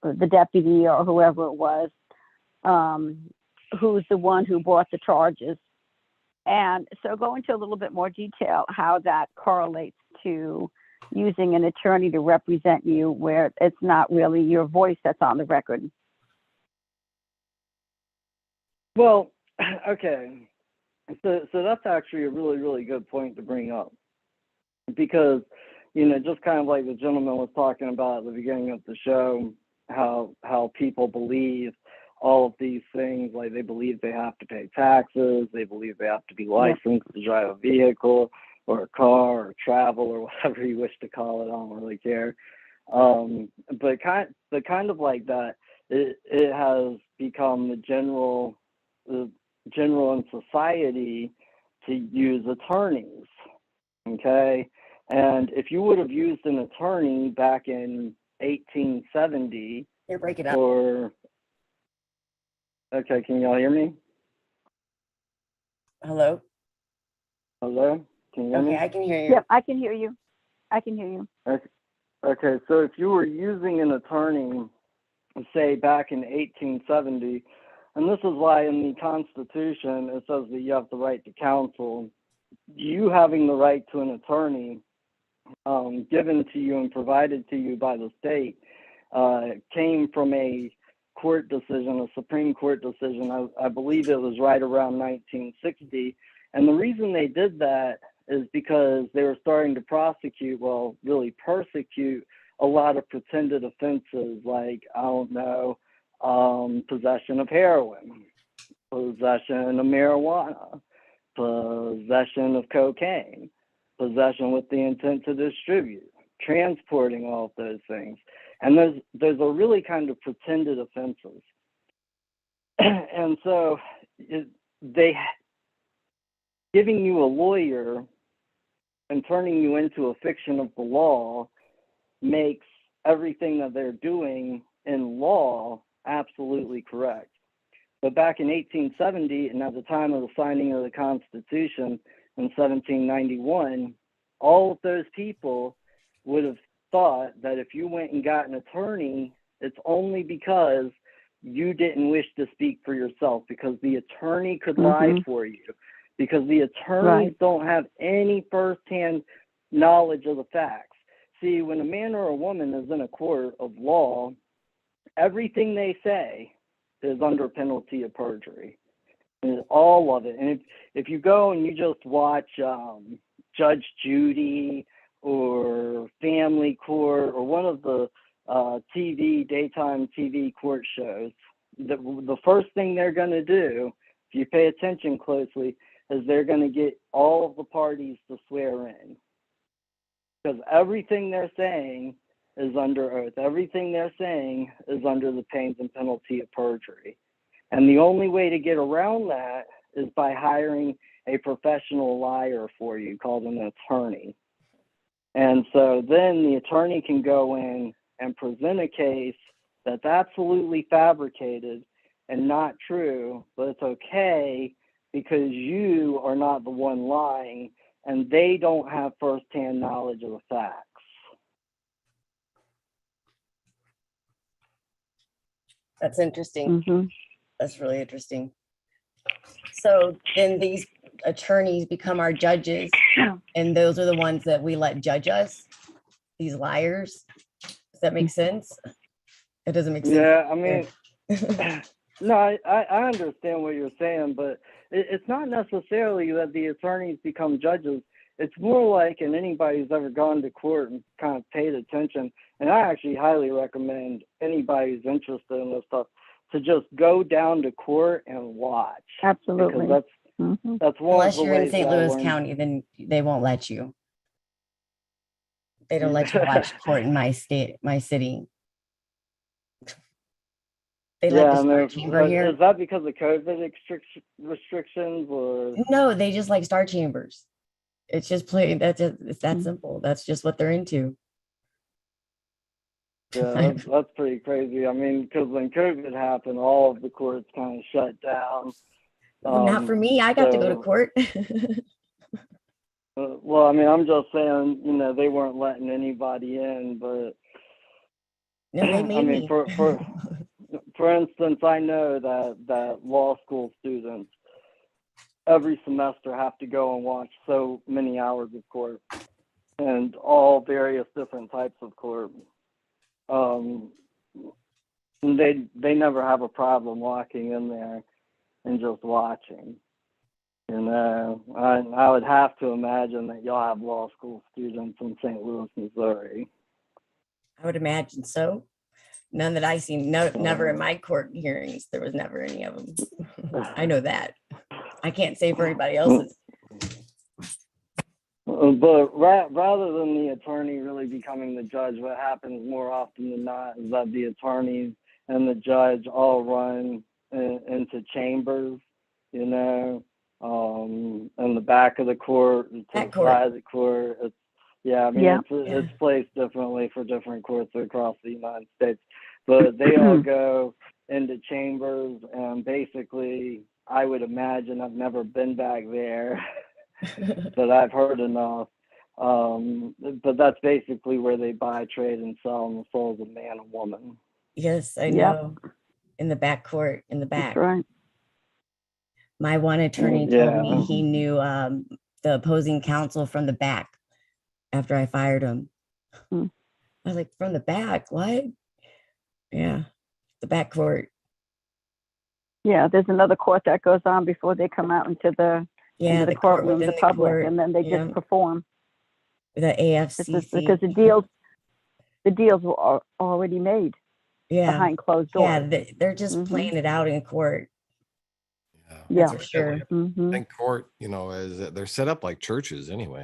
the deputy or whoever it was, who's the one who brought the charges. And so go into a little bit more detail how that correlates to using an attorney to represent you where it's not really your voice that's on the record. Well, okay. So that's actually a really, really good point to bring up, because, you know, just kind of like the gentleman was talking about at the beginning of the show, how people believe all of these things, like they believe they have to pay taxes, they believe they have to be licensed to drive a vehicle or a car or travel or whatever you wish to call it. I don't really care. But kind of like that, it has become the general in society to use attorneys. Okay. And if you would have used an attorney back in 1870, You're breaking up. Okay, can y'all hear me? Hello? Hello? Can you hear me? Okay, I can hear you. Yep, I can hear you. I can hear you. Okay, so if you were using an attorney, say back in 1870, and this is why in the Constitution it says that you have the right to counsel, you having the right to an attorney given to you and provided to you by the state came from a court decision, a Supreme Court decision. I believe it was right around 1960. And the reason they did that is because they were starting to prosecute, well, really persecute a lot of pretended offenses like, I don't know, possession of heroin, possession of marijuana, possession of cocaine, possession with the intent to distribute, transporting all of those things. And those are really kind of pretended offenses. And so they giving you a lawyer and turning you into a fiction of the law makes everything that they're doing in law absolutely correct. But back in 1870, and at the time of the signing of the Constitution in 1791, all of those people would have thought that if you went and got an attorney, it's only because you didn't wish to speak for yourself, because the attorney could lie for you, because the attorneys don't have any firsthand knowledge of the facts. See, when a man or a woman is in a court of law, everything they say is under penalty of perjury. And all of it. And if you go and you just watch Judge Judy or Family Court or one of the daytime TV court shows, the first thing they're going to do, if you pay attention closely, is they're going to get all of the parties to swear in. Because everything they're saying is under oath. Everything they're saying is under the pains and penalty of perjury. And the only way to get around that is by hiring a professional liar for you called an attorney. And so then the attorney can go in and present a case that's absolutely fabricated and not true, but it's okay because you are not the one lying and they don't have firsthand knowledge of the facts. That's interesting. That's really interesting. So then these attorneys become our judges, and those are the ones that we let judge us, these liars. Does that make sense? It doesn't make sense. Yeah, I mean, no, I understand what you're saying, but it's not necessarily that the attorneys become judges. It's more like, and anybody who's ever gone to court and kind of paid attention, and I actually highly recommend anybody who's interested in this stuff to just go down to court and watch. Absolutely. Because that's one Unless of the you're in ways St. that I Louis learned. County, then they won't let you. They don't let you watch court in my state, my city. They let the Star Chamber here. Is that because of COVID restrictions or? No, they just like Star Chambers. It's just plain. It's that simple. That's just what they're into. Yeah, that's pretty crazy. I mean, because when COVID happened, all of the courts kind of shut down. Well, not for me. I got to go to court. Well, I mean, I'm just saying, they weren't letting anybody in, but no, they made me. For instance, I know that law school students every semester have to go and watch so many hours of court and all various different types of court. And they never have a problem walking in there and just watching. I would have to imagine that you'll have law school students in St. Louis, Missouri. I would imagine so. None that I seen. No, never in my court hearings. There was never any of them. I know that. I can't say for anybody else's. But rather than the attorney really becoming the judge, what happens more often than not is that the attorneys and the judge all run into chambers, in the back of the court, to the side of the court. It's placed differently for different courts across the United States. But they all go into chambers, and basically, I would imagine, I've never been back there, but I've heard enough. But that's basically where they buy, trade, and sell the souls of man and woman. Yes, I know. In the back court, in the back. That's right. My one attorney told me he knew the opposing counsel from the back after I fired him. I was like, from the back? What? Yeah, the back court. Yeah, there's another court that goes on before they come out into the courtroom, the public, and then they just perform. The AFCC. Because the deals were already made behind closed doors. Yeah, they're just playing it out in court. Yeah, for sure. In court, they're set up like churches anyway.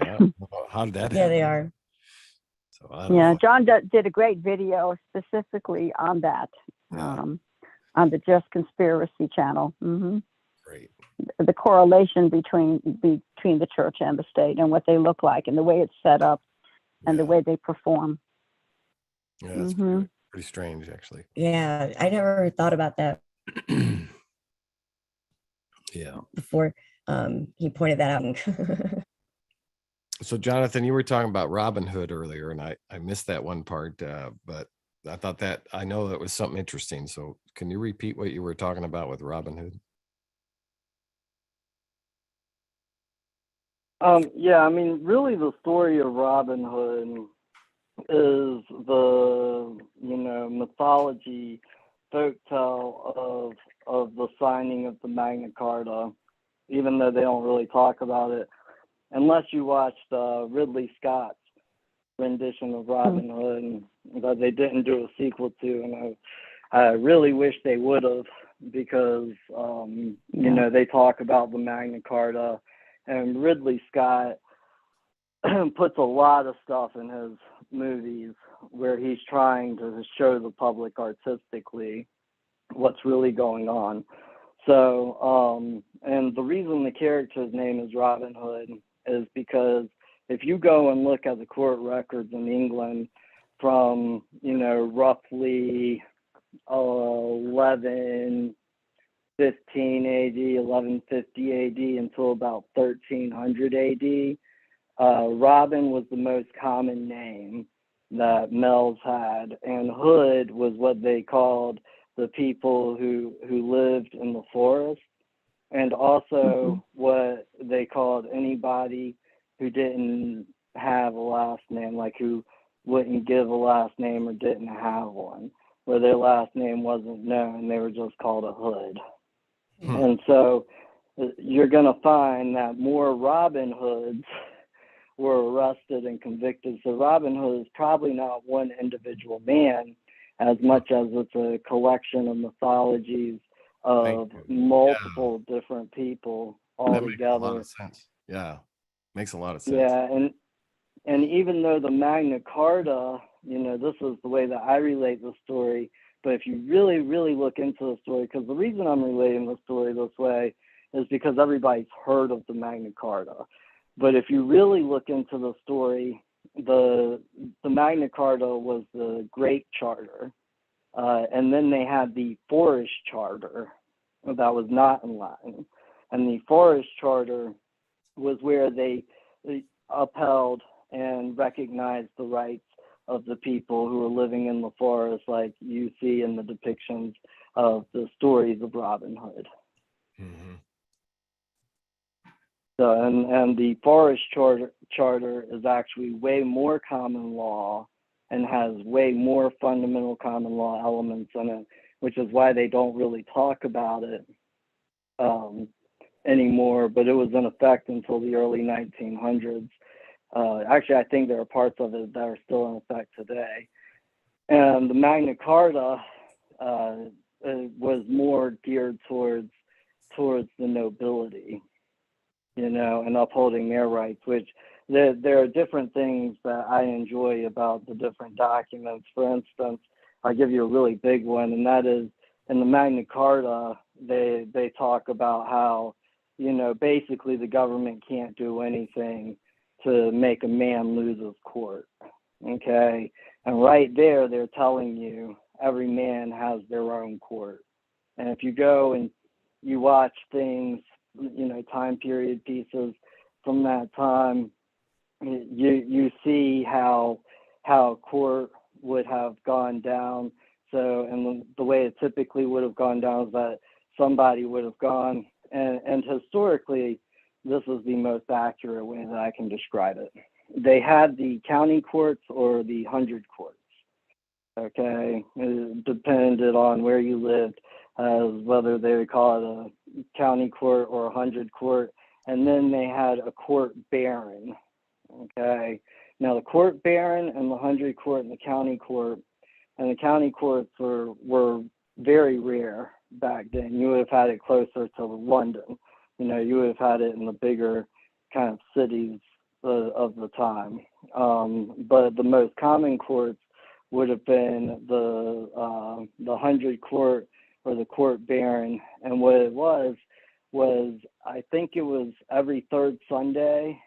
How did that happen? Yeah, they are. So I don't Yeah, know. John did a great video specifically on that, Yeah. on the Just Conspiracy channel. Great. The correlation between the church and the state and what they look like and the way it's set up and the Yeah. way they perform. Yeah, that's Mhm. pretty strange, actually. Yeah, I never thought about that Yeah. before he pointed that out. So, Jonathan, you were talking about Robin Hood earlier, and I missed that one part, but I thought that I know that was something interesting. So, can you repeat what you were talking about with Robin Hood? Yeah, I mean, really, the story of Robin Hood is the mythology folktale of the signing of the Magna Carta, even though they don't really talk about it, unless you watched Ridley Scott's rendition of Robin Hood that they didn't do a sequel to, and I really wish they would have, because they talk about the Magna Carta, and Ridley Scott puts a lot of stuff in his movies where he's trying to show the public artistically what's really going on. So, and the reason the character's name is Robin Hood is because if you go and look at the court records in England from, roughly 1115 AD, 1150 AD until about 1300 AD, Robin was the most common name that males had, and Hood was what they called the people who lived in the forest, and also what they called anybody who didn't have a last name, like who wouldn't give a last name or didn't have one, where their last name wasn't known, they were just called a Hood. And so you're going to find that more Robin Hoods were arrested and convicted. So Robin Hood is probably not one individual man as much as it's a collection of mythologies of multiple different people all That makes a lot together. of sense. Yeah, makes a lot of sense. Yeah, and even though the Magna Carta, this is the way that I relate the story, but if you really, really look into the story, because the reason I'm relating the story this way is because everybody's heard of the Magna Carta. But if you really look into the story, the Magna Carta was the Great Charter, and then they had the Forest Charter that was not in Latin. And the Forest Charter was where they upheld and recognized the rights of the people who were living in the forest, like you see in the depictions of the stories of Robin Hood. So, and the Forest Charter is actually way more common law and has way more fundamental common law elements in it, which is why they don't really talk about it anymore, but it was in effect until the early 1900s. Actually, I think there are parts of it that are still in effect today. And the Magna Carta was more geared towards the nobility, and upholding their rights, which there are different things that I enjoy about the different documents. For instance, I'll give you a really big one, and that is in the Magna Carta, they talk about how, basically the government can't do anything to make a man lose his court, okay? And right there, they're telling you every man has their own court. And if you go and you watch things, time period pieces from that time, you see how court would have gone down. So, and the way it typically would have gone down is that somebody would have gone, and historically, this is the most accurate way that I can describe it. They had the county courts or the 100 courts. Okay, it depended on where you lived, whether they would call it a county court or a 100 court. And then they had a court baron. Okay, now the court baron and the 100 court and the county court, and the county courts were very rare back then. You would have had it closer to London. You would have had it in the bigger kind of cities of the time. but the most common courts would have been the 100 court or the court baron. And what it was I think it was every third Sunday.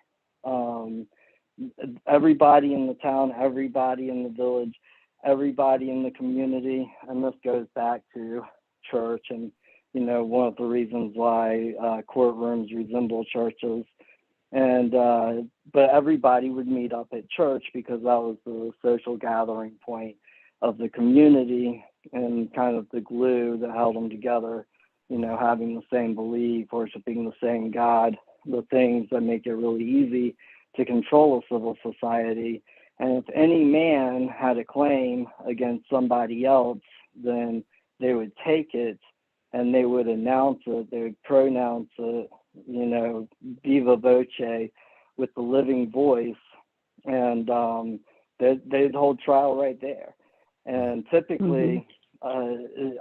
Everybody in the town, everybody in the village, everybody in the community, and this goes back to church, and one of the reasons why courtrooms resemble churches. And but everybody would meet up at church because that was the social gathering point of the community and kind of the glue that held them together. Having the same belief, worshiping the same God, the things that make it really easy to control a civil society. And if any man had a claim against somebody else, then they would take it and they would announce it, they would pronounce it, viva voce, with the living voice, and they'd hold trial right there. And typically,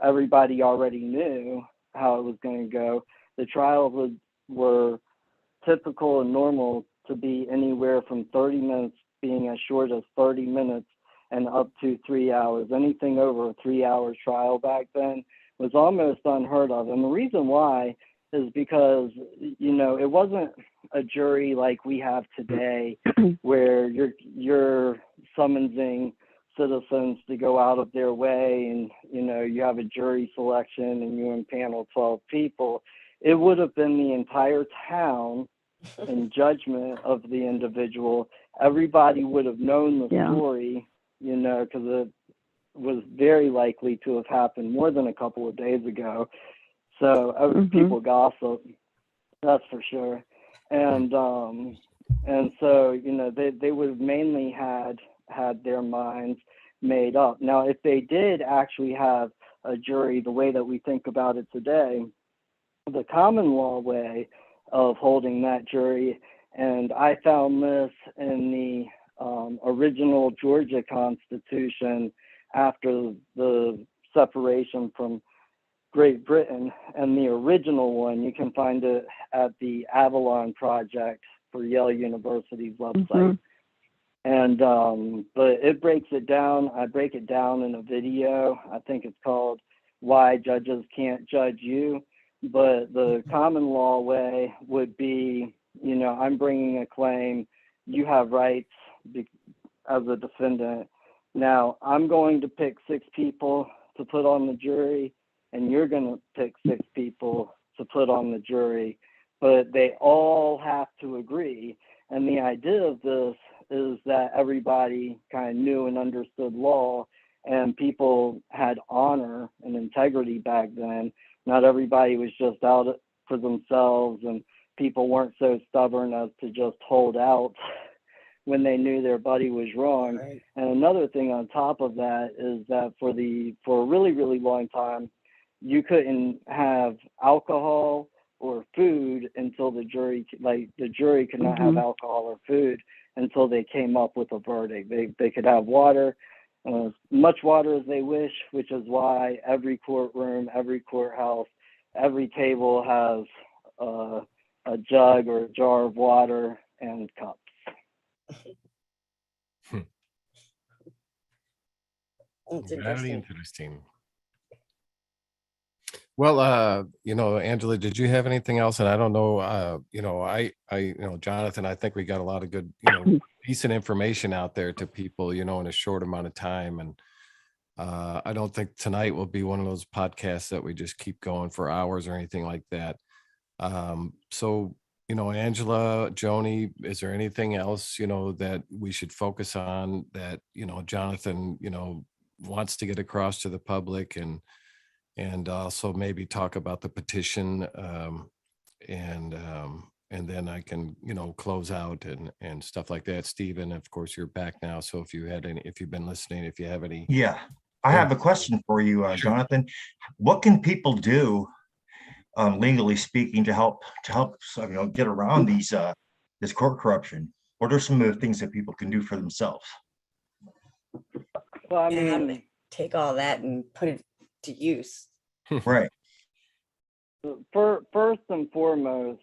everybody already knew how it was going to go. The trials were typical and normal to be anywhere from 30 minutes, being as short as 30 minutes, and up to 3 hours. Anything over a 3-hour trial back then was almost unheard of. And the reason why is because, it wasn't a jury like we have today where you're summoning citizens to go out of their way and, you have a jury selection and you impanel 12 people. It would have been the entire town in judgment of the individual. Everybody would have known the story, because it was very likely to have happened more than a couple of days ago. So people gossip, that's for sure. And so, they would have mainly had their minds made up. Now, if they did actually have a jury the way that we think about it today, the common law way of holding that jury, and I found this in the original Georgia Constitution after the separation from Great Britain, and the original one, you can find it at the Avalon Project for Yale University's website. And but it breaks it down. I break it down in a video. I think it's called Why Judges Can't Judge You. But the common law way would be, I'm bringing a claim, you have rights as a defendant. Now, I'm going to pick 6 people to put on the jury, and you're going to pick 6 people to put on the jury, but they all have to agree. And the idea of this is that everybody kind of knew and understood law, and people had honor and integrity back then. Not everybody was just out for themselves, and people weren't so stubborn as to just hold out when they knew their buddy was wrong. Right. And another thing on top of that is that for a really, really long time, you couldn't have alcohol or food until the jury could not have alcohol or food until they came up with a verdict. They could have water, as much water as they wish, which is why every courtroom, every courthouse, every table has a jug or a jar of water and cups. Very interesting. Well, Angela, did you have anything else? And I don't know, Jonathan, I think we got a lot of good, decent information out there to people, in a short amount of time. And I don't think tonight will be one of those podcasts that we just keep going for hours or anything like that. So, Angela, Joni, is there anything else, that we should focus on that, Jonathan, wants to get across to the public, and also maybe talk about the petition, and then I can, close out and stuff like that. Stephen, of course, you're back now. So if you've been listening, if you have any. Yeah, I have a question for you, Jonathan. What can people do, legally speaking, to help get around this court corruption? What are some of the things that people can do for themselves? Well, I How do mean, they take all that and put it to use? Right. First and foremost,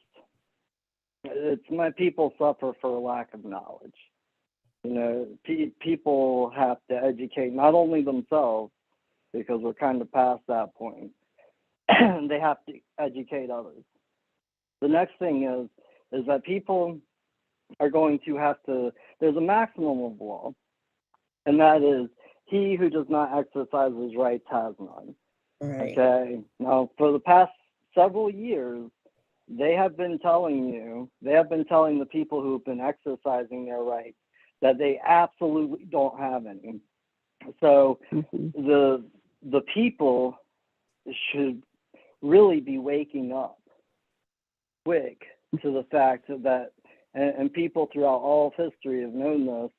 it's my people suffer for a lack of knowledge. You know, people have to educate not only themselves, because we're kind of past that point. They have to educate others. The next thing is that people are going to have to, there's a maximum of law, and that is he who does not exercise his rights has none. Right. Okay. Now, for the past several years, they have been telling the people who have been exercising their rights that they absolutely don't have any. So the people should really be waking up quick to the fact that, and people throughout all of history have known this,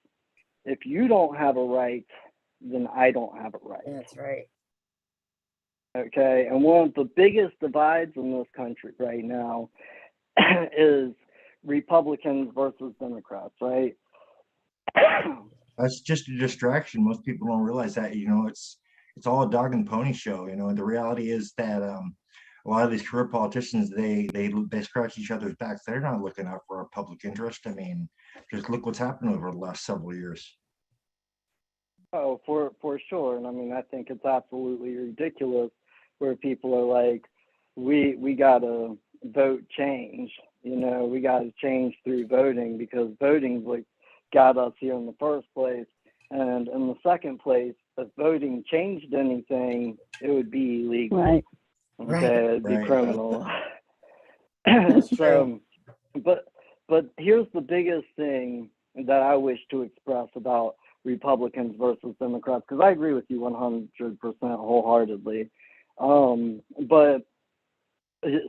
if you don't have a right, then I don't have a right. That's right. Okay, and one of the biggest divides in this country right now is Republicans versus Democrats, right? That's just a distraction. Most people don't realize that, you know, it's all a dog and pony show, you know, and the reality is that a lot of these career politicians, they scratch each other's backs. They're not looking out for our public interest. I mean, just look what's happened over the last several years. Oh, for sure. And I mean, I think it's absolutely ridiculous where people are like, we gotta vote change, you know, we gotta change through voting because voting's like got us here in the first place. And in the second place, if voting changed anything, it would be illegal. Right. Okay, it'd be Right. criminal. That's So, but here's the biggest thing that I wish to express about Republicans versus Democrats, because I agree with you 100% wholeheartedly. But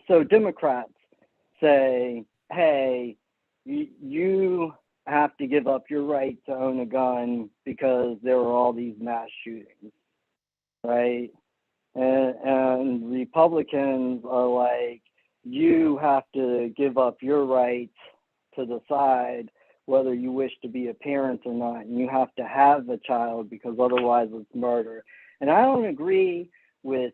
so Democrats say, hey, you have to give up your right to own a gun because there were all these mass shootings, right? And Republicans are like, you have to give up your right to decide whether you wish to be a parent or not, and you have to have a child because otherwise it's murder. And I don't agree with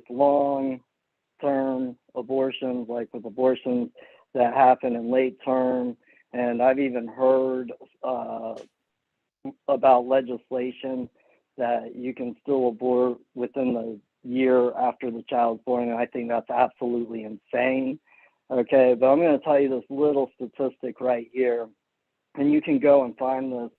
long-term abortions, like with abortions that happen in late term. And I've even heard about legislation that you can still abort within the year after the child's born, and I think that's absolutely insane. Okay, but I'm going to tell you this little statistic right here, and you can go and find this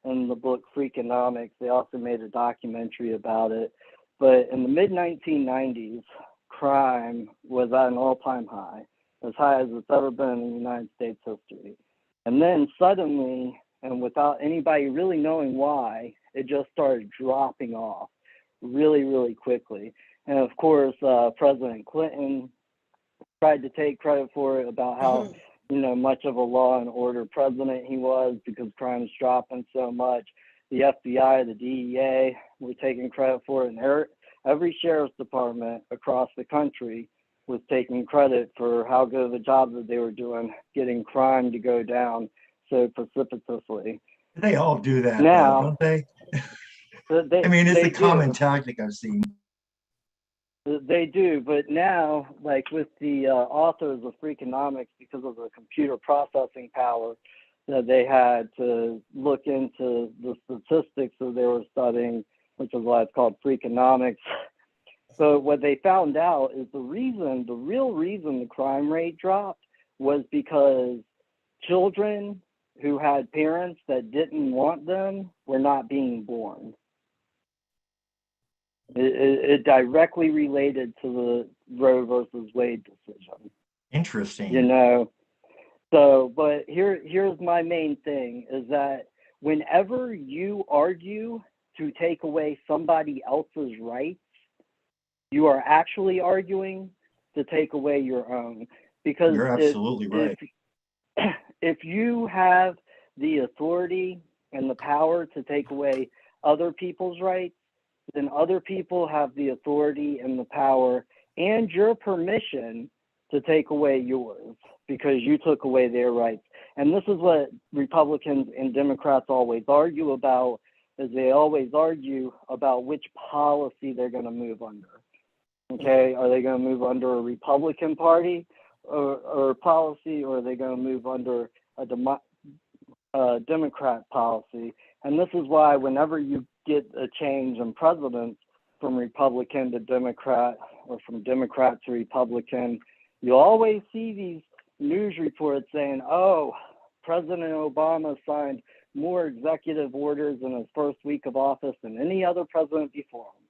in the book Freakonomics. They also made a documentary about it. But in the mid-1990s, crime was at an all-time high as it's ever been in the United States history. And then suddenly, and without anybody really knowing why, it just started dropping off really, really quickly. And of course, President Clinton tried to take credit for it about how, you know, much of a law and order president he was because crime's dropping so much. The FBI, the DEA were taking credit for it, and every sheriff's department across the country was taking credit for how good of a job that they were doing, getting crime to go down so precipitously. They all do that now, though, don't they? They I mean, it's a common do. tactic I've seen. They do, but now, like with the authors of Freakonomics, because of the computer processing power that they had to look into the statistics that they were studying, which is why it's called Freakonomics. So what they found out is the real reason the crime rate dropped was because children who had parents that didn't want them were not being born. It directly related to the Roe versus Wade decision. Interesting. You know, so, but here's my main thing is that whenever you argue to take away somebody else's rights, you are actually arguing to take away your own. Because you're absolutely right. If you have the authority and the power to take away other people's rights, then other people have the authority and the power and your permission to take away yours because you took away their rights. And this is what Republicans and Democrats always argue about, is they always argue about which policy they're going to move under. Okay, are they going to move under a Republican Party or policy, or are they going to move under a Democrat policy. And this is why whenever you get a change in presidents from Republican to Democrat or from Democrat to Republican, you always see these news reports saying, oh, President Obama signed more executive orders in his first week of office than any other president before him.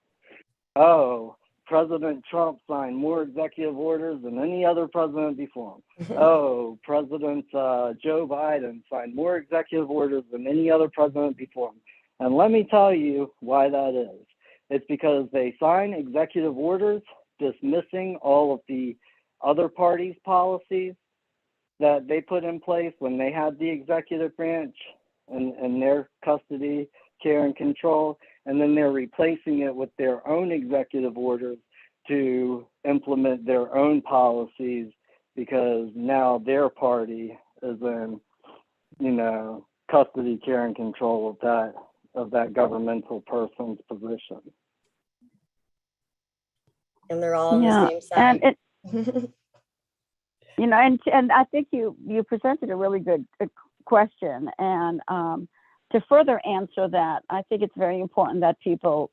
Oh, President Trump signed more executive orders than any other president before him. Oh, President Joe Biden signed more executive orders than any other president before him. And let me tell you why that is. It's because they sign executive orders dismissing all of the other parties' policies that they put in place when they had the executive branch in their custody, care, and control, and then they're replacing it with their own executive orders to implement their own policies because now their party is in, custody, care, and control of that governmental person's position. And they're all on the same side. And I think you presented a really good question. And to further answer that, I think it's very important that people,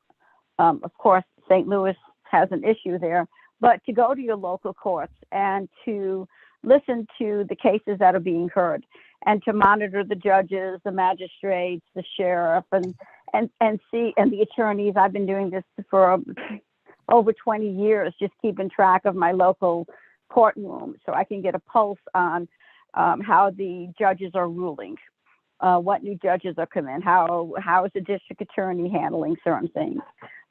of course, St. Louis has an issue there, but to go to your local courts and to listen to the cases that are being heard and to monitor the judges, the magistrates, the sheriff, and the attorneys. I've been doing this for over 20 years, just keeping track of my local courtroom so I can get a pulse on how the judges are ruling, what new judges are coming in, how is the district attorney handling certain things,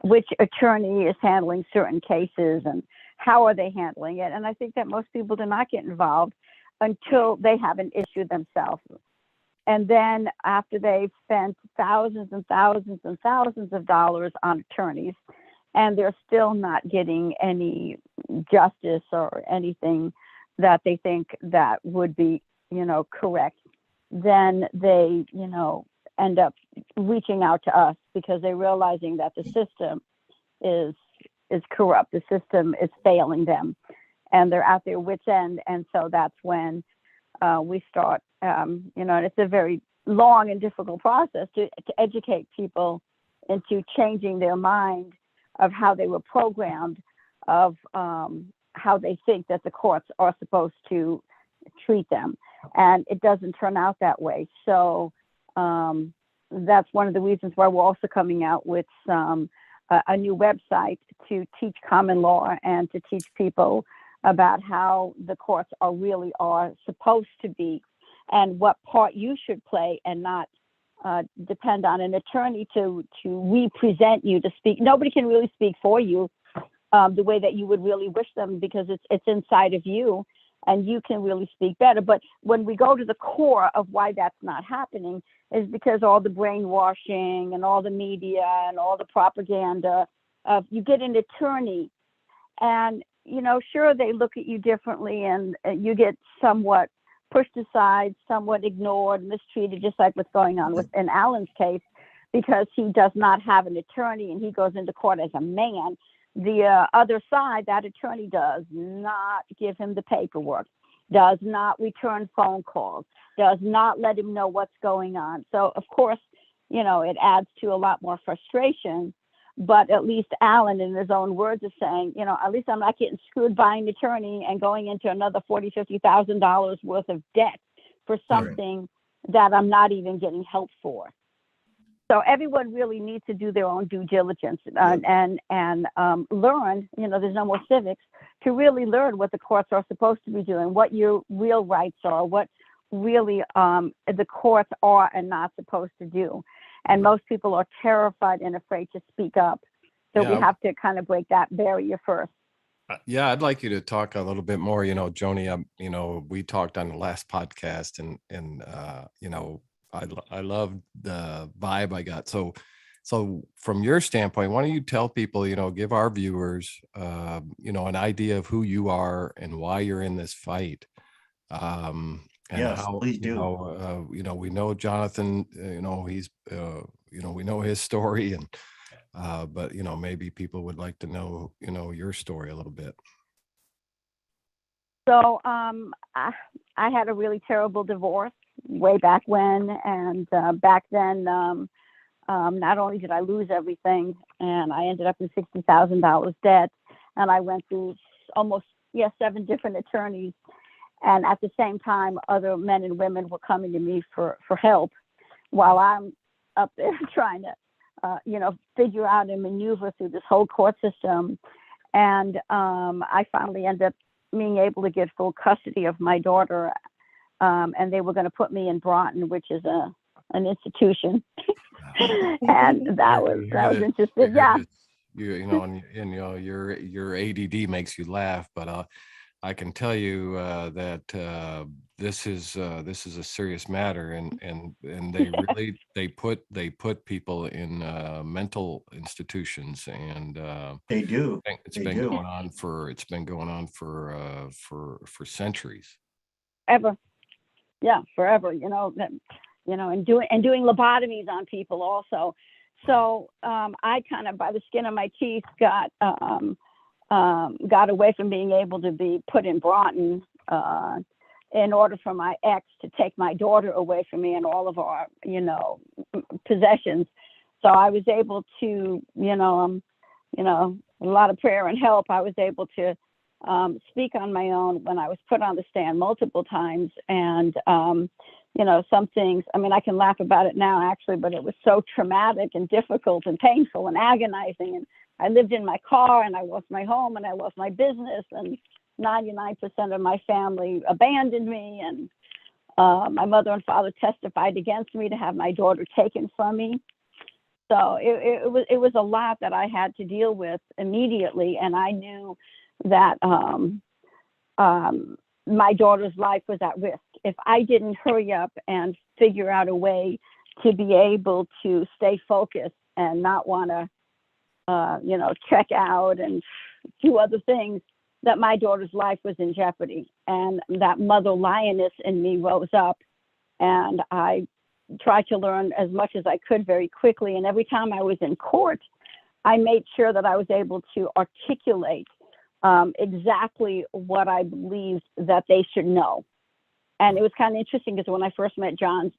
which attorney is handling certain cases, and how are they handling it. And I think that most people do not get involved until they have an issue themselves. And then after they've spent thousands and thousands and thousands of dollars on attorneys, and they're still not getting any justice or anything that they think that would be, correct, then they, end up reaching out to us because they're realizing that the system is corrupt. The system is failing them, and they're at their wits' end. And so that's when we start, and it's a very long and difficult process to educate people into changing their mind of how they were programmed, of how they think that the courts are supposed to treat them. And it doesn't turn out that way. So that's one of the reasons why we're also coming out with a new website to teach common law and to teach people about how the courts are supposed to be and what part you should play and not depend on an attorney to represent you, to speak. Nobody can really speak for you the way that you would really wish them, because it's inside of you and you can really speak better. But when we go to the core of why that's not happening is because all the brainwashing and all the media and all the propaganda of you get an attorney and, sure, they look at you differently and you get somewhat pushed aside, somewhat ignored, mistreated, just like what's going on in Alan's case, because he does not have an attorney and he goes into court as a man. The other side, that attorney does not give him the paperwork, does not return phone calls, does not let him know what's going on. So, of course, it adds to a lot more frustration. But at least Alan, in his own words, is saying, at least I'm not getting screwed by an attorney and going into another $40,000, $50,000 worth of debt for something that I'm not even getting help for. So everyone really needs to do their own due diligence and learn, there's no more civics, to really learn what the courts are supposed to be doing, what your real rights are, what really the courts are and not supposed to do. And most people are terrified and afraid to speak up. So we have to kind of break that barrier first. Yeah, I'd like you to talk a little bit more, Joni, we talked on the last podcast and I love the vibe I got. So from your standpoint, why don't you tell people, give our viewers, an idea of who you are and why you're in this fight. And yes, how, please do. We know Jonathan, he's, we know his story and, but, maybe people would like to know, your story a little bit. So I had a really terrible divorce. way back when. And back then, not only did I lose everything, and I ended up in $60,000 debt, and I went through almost 7 different attorneys. And at the same time, other men and women were coming to me for help while I'm up there trying to, figure out and maneuver through this whole court system. And I finally ended up being able to get full custody of my daughter. And they were going to put me in Broughton, which is an institution. And that was interesting. Yeah. Your ADD makes you laugh, but I can tell you that this is a serious matter, and they really they put people in mental institutions, and they do. It's been going on for centuries. Forever. And doing lobotomies on people also. So I kind of, by the skin of my teeth, got away from being able to be put in Broughton in order for my ex to take my daughter away from me and all of our, possessions. So I was able to, a lot of prayer and help. I was able to speak on my own when I was put on the stand multiple times. And, some things, I can laugh about it now actually, but it was so traumatic and difficult and painful and agonizing. And I lived in my car, and I lost my home, and I lost my business, and 99% of my family abandoned me. And my mother and father testified against me to have my daughter taken from me. So it was a lot that I had to deal with immediately. And I knew that my daughter's life was at risk. If I didn't hurry up and figure out a way to be able to stay focused and not want to, check out and do other things, that my daughter's life was in jeopardy. And that mother lioness in me rose up, and I tried to learn as much as I could very quickly. And every time I was in court, I made sure that I was able to articulate exactly what I believed that they should know. And it was kind of interesting because when I first met John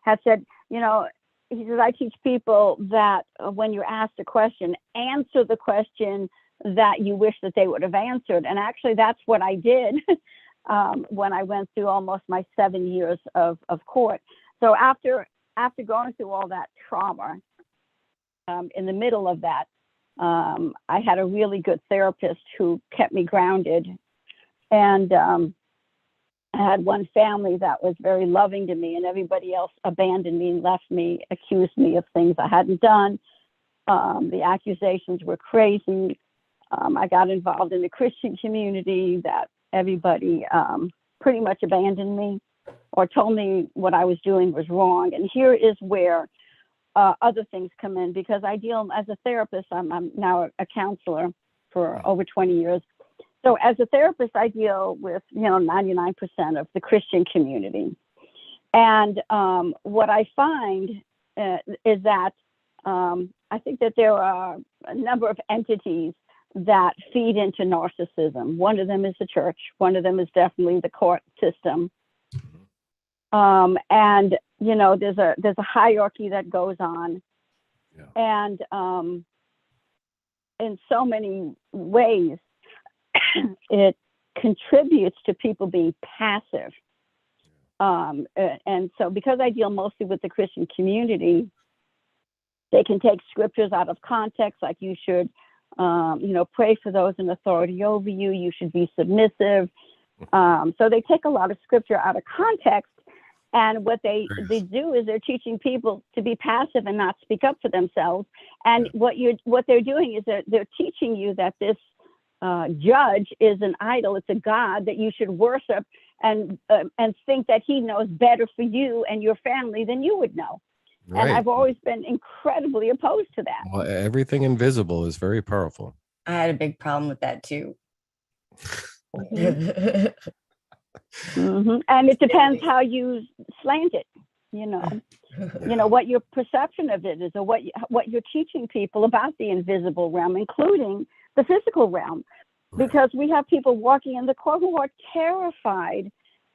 had said, he says, I teach people that when you're asked a question, answer the question that you wish that they would have answered. And actually, that's what I did when I went through almost my 7 years of court. So after going through all that trauma, in the middle of that, I had a really good therapist who kept me grounded. And I had one family that was very loving to me, and everybody else abandoned me and left me, accused me of things I hadn't done. The accusations were crazy. I got involved in the Christian community that everybody pretty much abandoned me or told me what I was doing was wrong. And here is where other things come in, because I deal as a therapist. I'm now a counselor for over 20 years. So as a therapist, I deal with, 99% of the Christian community. And what I find is that I think that there are a number of entities that feed into narcissism. One of them is the church. One of them is definitely the court system. And, there's a hierarchy that goes on. Yeah. And in so many ways, it contributes to people being passive. And so because I deal mostly with the Christian community, they can take scriptures out of context, like you should, pray for those in authority over you. You should be submissive. So they take a lot of scripture out of context. And what they do is they're teaching people to be passive and not speak up for themselves. And what they're doing is they're teaching you that this judge is an idol. It's a god that you should worship and think that he knows better for you and your family than you would know. Right. And I've always been incredibly opposed to that. Well, everything invisible is very powerful. I had a big problem with that too. Mm-hmm. And it depends how you slant it, what your perception of it is, or what you're teaching people about the invisible realm, including the physical realm. Because we have people walking in the court who are terrified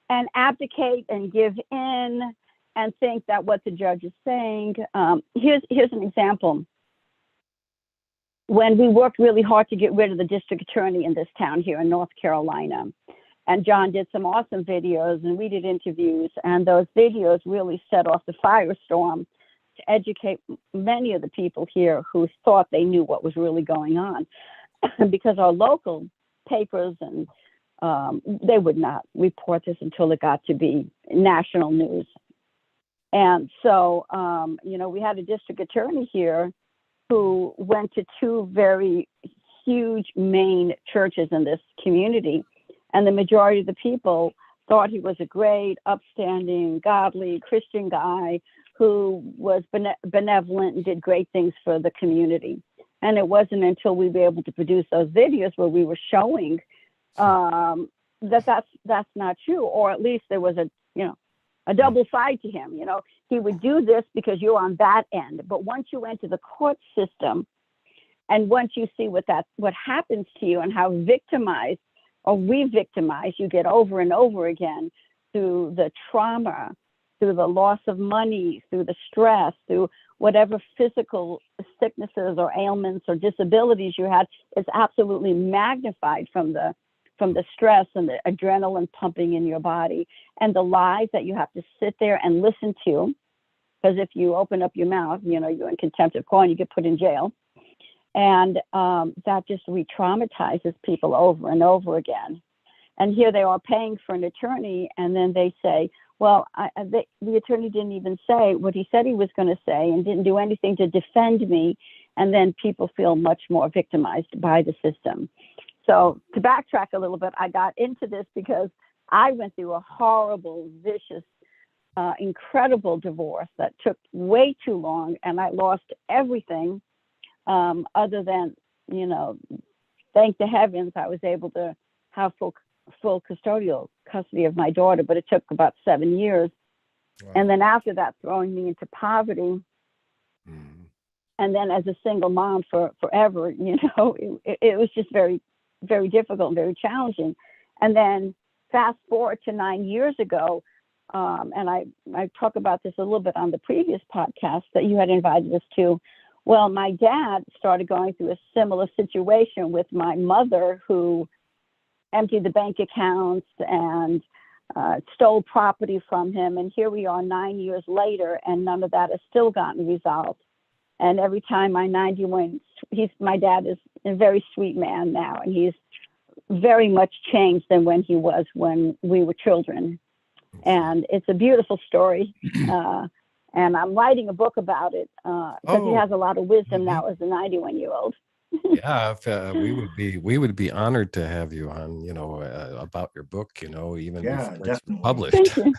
and abdicate and give in and think that what the judge is saying. Here's an example. When we worked really hard to get rid of the district attorney in this town here in North Carolina, and John did some awesome videos and we did interviews, and those videos really set off the firestorm to educate many of the people here who thought they knew what was really going on. Because our local papers and they would not report this until it got to be national news. And so, we had a district attorney here who went to two very huge main churches in this community. And the majority of the people thought he was a great, upstanding, godly, Christian guy who was benevolent and did great things for the community. And it wasn't until we were able to produce those videos where we were showing that's not true, or at least there was a double side to him. He would do this because you're on that end, but once you enter the court system, and once you see what happens to you and how victimized or re-victimized you get over and over again through the trauma, through the loss of money, through the stress, through whatever physical sicknesses or ailments or disabilities you had, is absolutely magnified from the stress and the adrenaline pumping in your body, and the lies that you have to sit there and listen to. Because if you open up your mouth, you're in contempt of court and you get put in jail. And that just re-traumatizes people over and over again. And here they are paying for an attorney, and then they say, well, the attorney didn't even say what he said he was going to say and didn't do anything to defend me. And then people feel much more victimized by the system. So to backtrack a little bit, I got into this because I went through a horrible, vicious, incredible divorce that took way too long, and I lost everything other than, thank the heavens I was able to have full custodial custody of my daughter, but it took about 7 years. Wow. And then after that, throwing me into poverty. And then as a single mom forever, it was just very, very difficult and very challenging. And then fast forward to 9 years ago, and I talk about this a little bit on the previous podcast that you had invited us to. Well, my dad started going through a similar situation with my mother, who emptied the bank accounts and stole property from him. And here we are 9 years later, and none of that has still gotten resolved. And every time my my dad is a very sweet man now, and he's very much changed than when he was when we were children. And it's a beautiful story. And I'm writing a book about it because he has a lot of wisdom now as a 91-year-old. Yeah, we would be honored to have you on, about your book, even before it's published. Thank you.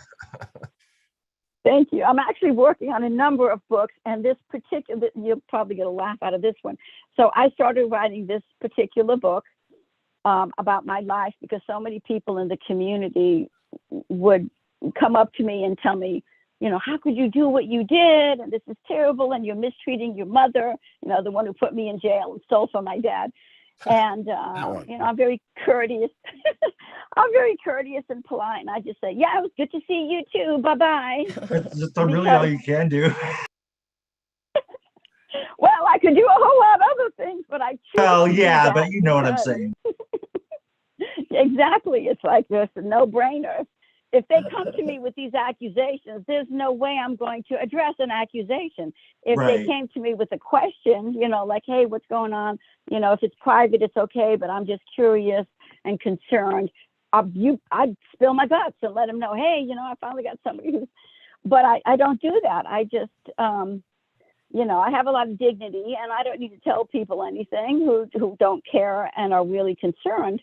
Thank you. I'm actually working on a number of books, and this particular, you'll probably get a laugh out of this one. So I started writing this particular book about my life because so many people in the community would come up to me and tell me, how could you do what you did? And this is terrible. And you're mistreating your mother, the one who put me in jail and stole from my dad. And, I'm very courteous. I'm very courteous and polite. And I just say, yeah, it was good to see you too. Bye-bye. That's really all you can do. Well, I could do a whole lot of other things, but I choose. Well, yeah, but you know what I'm saying. Exactly. It's like just a no-brainer. If they come to me with these accusations, there's no way I'm going to address an accusation. If they came to me with a question, like, hey, what's going on? If it's private, it's okay, but I'm just curious and concerned. I'd spill my guts and let them know, hey, I finally got somebody who's, but I don't do that. I just, I have a lot of dignity, and I don't need to tell people anything who don't care and are really concerned.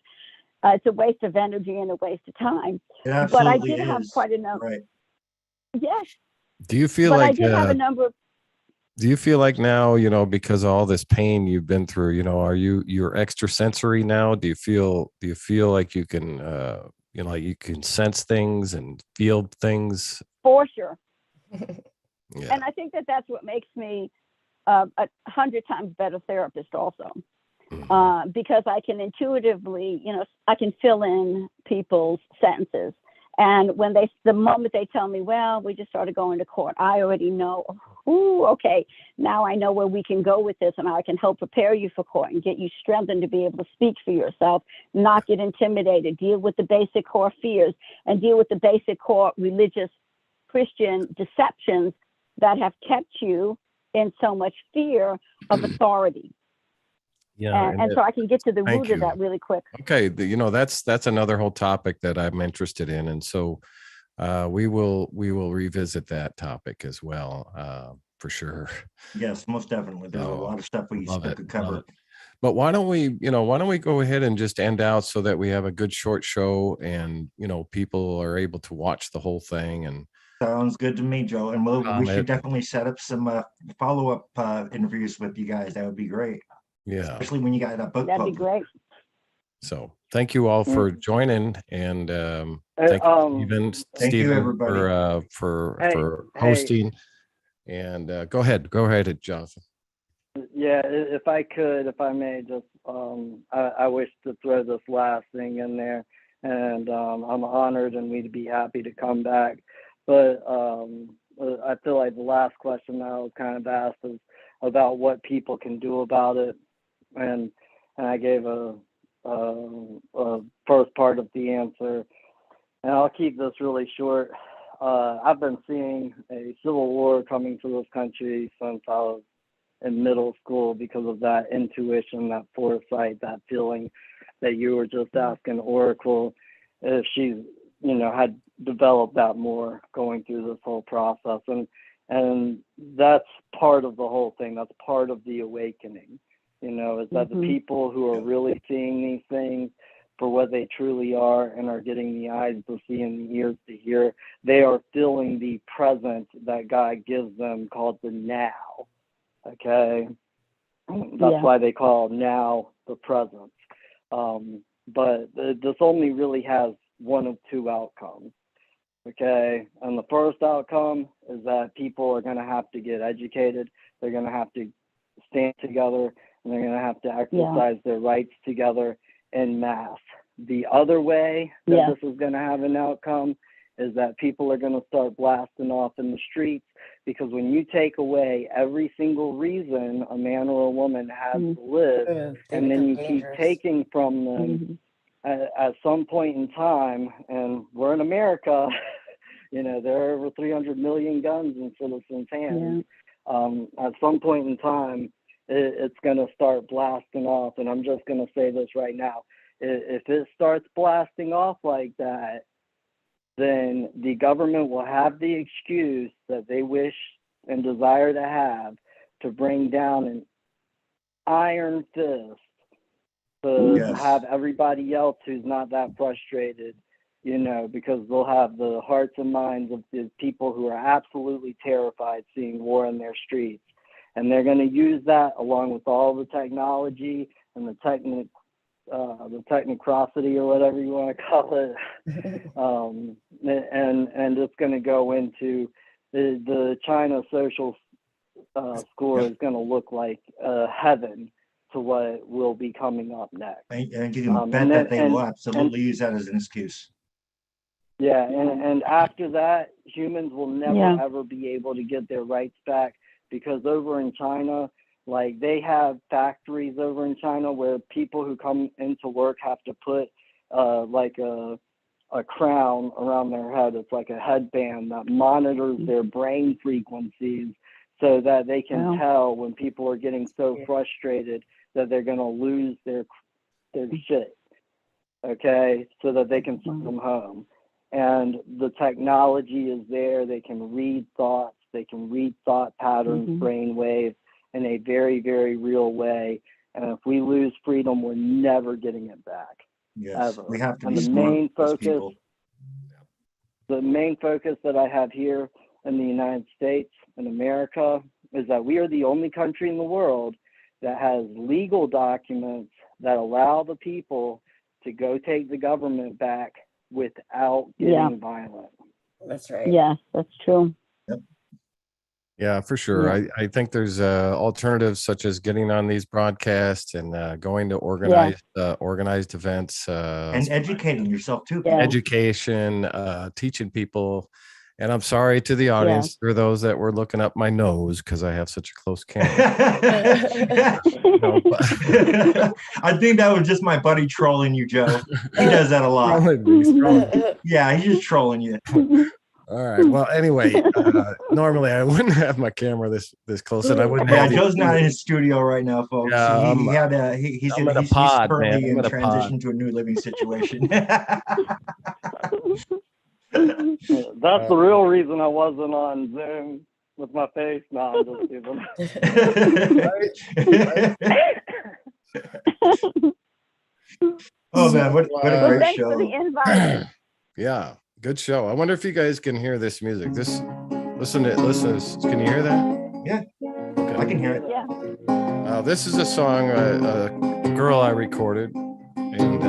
It's a waste of energy and a waste of time. But I did have quite a number. Right. Yes. Do you feel I did have a number of. Do you feel like now, because of all this pain you've been through, you're extrasensory now? Do you feel like you can, like you can sense things and feel things? For sure. Yeah. And I think that's what makes me 100 times better therapist also. Because I can intuitively, I can fill in people's sentences. And when the moment they tell me, well, we just started going to court, I already know, ooh, okay, now I know where we can go with this, and I can help prepare you for court and get you strengthened to be able to speak for yourself, not get intimidated, deal with the basic core fears, and deal with the basic core religious Christian deceptions that have kept you in so much fear of authority. Yeah, And so I can get to the thank root of you. that really quick. Okay, that's another whole topic that I'm interested in, and so we will revisit that topic as well, for sure. Yes, most definitely. There's a So, lot of stuff we love still it, could love cover. it. But why don't we go ahead and just end out so that we have a good short show, and people are able to watch the whole thing. And Sounds good to me, Joe. And we should Comment. definitely set up some follow-up interviews with you guys. That would be great, Yeah, especially when you got that book That'd be published. great. so thank you all for joining, and thank you, Thank you, Stephen, everybody. for hosting. And go ahead, Jonathan. Yeah, if I may, just I wish to throw this last thing in there, and I'm honored, and we'd be happy to come back. But I feel like the last question that I was kind of asked is about what people can do about it, and I gave a first part of the answer, and I'll keep this really short. I've been seeing a civil war coming to this country since I was in middle school because of that intuition, that foresight, that feeling that you were just asking Oracle if she, had developed that more going through this whole process. And that's part of the whole thing. That's part of the awakening, is that the people who are really seeing these things for what they truly are and are getting the eyes to see and the ears to hear, they are feeling the present that God gives them called the now. Okay, that's why they call now the present. But this only really has one of two outcomes. Okay, and the first outcome is that people are going to have to get educated. They're going to have to stand together, and they're going to have to exercise their rights together en masse. The other way that this is going to have an outcome is that people are going to start blasting off in the streets, because when you take away every single reason a man or a woman has to live, and then you keep taking from them at some point in time, and we're in America, there are over 300 million guns in citizens' hands. At some point in time, it's going to start blasting off, and I'm just going to say this right now. If it starts blasting off like that, then the government will have the excuse that they wish and desire to have to bring down an iron fist to have everybody else who's not that frustrated, because they'll have the hearts and minds of the people who are absolutely terrified seeing war in their streets. And they're going to use that along with all the technology and the technocracy or whatever you want to call it. And it's going to go into the China social score is going to look like heaven to what will be coming up next. And you can bet that they will absolutely use that as an excuse. Yeah, and after that, humans will never ever be able to get their rights back, because over in China, like, they have factories over in China where people who come into work have to put like a crown around their head. It's like a headband that monitors their brain frequencies so that they can tell when people are getting so frustrated that they're going to lose their shit, okay, so that they can send them home. And the technology is there. They can read thoughts. They can read thought patterns, brain waves in a very, very real way. And if we lose freedom, we're never getting it back. Yes, ever. We have to and be the smart main as focus, people. the main focus that I have here in the United States, in America, is that we are the only country in the world that has legal documents that allow the people to go take the government back without getting violent. That's right. Yes, that's true. Yep. Yeah, for sure. Yeah. I think there's alternatives such as getting on these broadcasts and going to organized events, And educating yourself too. Yeah. education, teaching people. And I'm sorry to the Yeah. audience for those that were looking up my nose because I have such a close camera. No, but- I think that was just my buddy trolling you, Joe. He does that a lot. Yeah, he's just trolling you. All right. Well, anyway, normally I wouldn't have my camera this close, and I wouldn't. Yeah, have the- Joe's not in his studio right now, folks. Yeah, He's I'm in a pod, man. currently I'm in in a transition pod. to a new living situation. That's the real reason I wasn't on Zoom with my face. No, I'm just kidding. Oh man, what a Well, great thanks for the show. invite. Yeah, good show. I wonder if you guys can hear this music. Listen. Can you hear that? Yeah, Okay. I can hear it. Yeah. This is a song a girl I recorded, and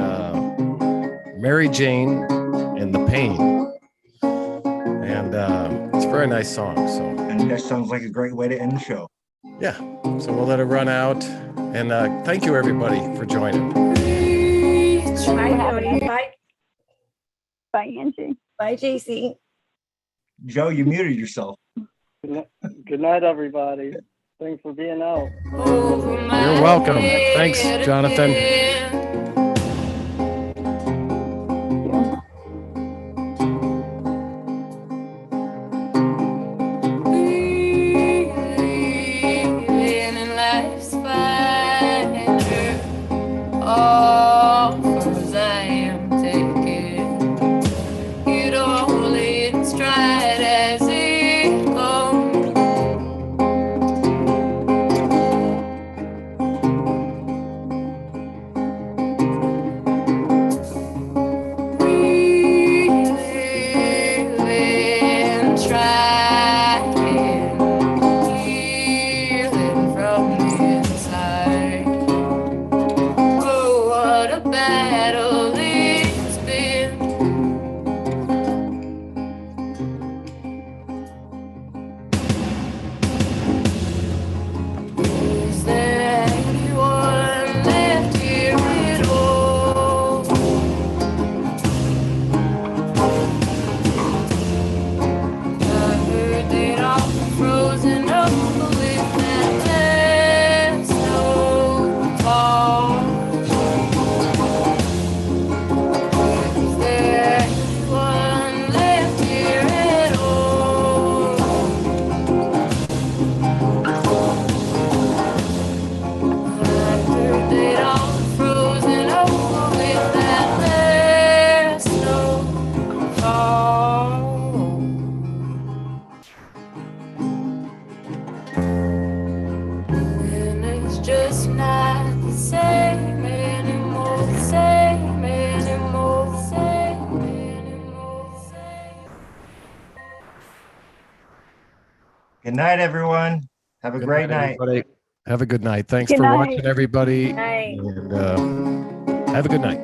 Mary Jane and the Pain, and it's a very nice song. So, And that sounds like a great way to end the show. yeah. So we'll let it run out, and thank you everybody for joining. Bye, Jody. Bye. Bye, Angie. Bye, JC. Joe, you muted yourself. Good night, everybody. Thanks for being out. You're welcome. Thanks, Jonathan. Good night, everyone. Have a Good great night. everybody. Have a good night. Thanks Good for night. watching, everybody. Night. And have a good night.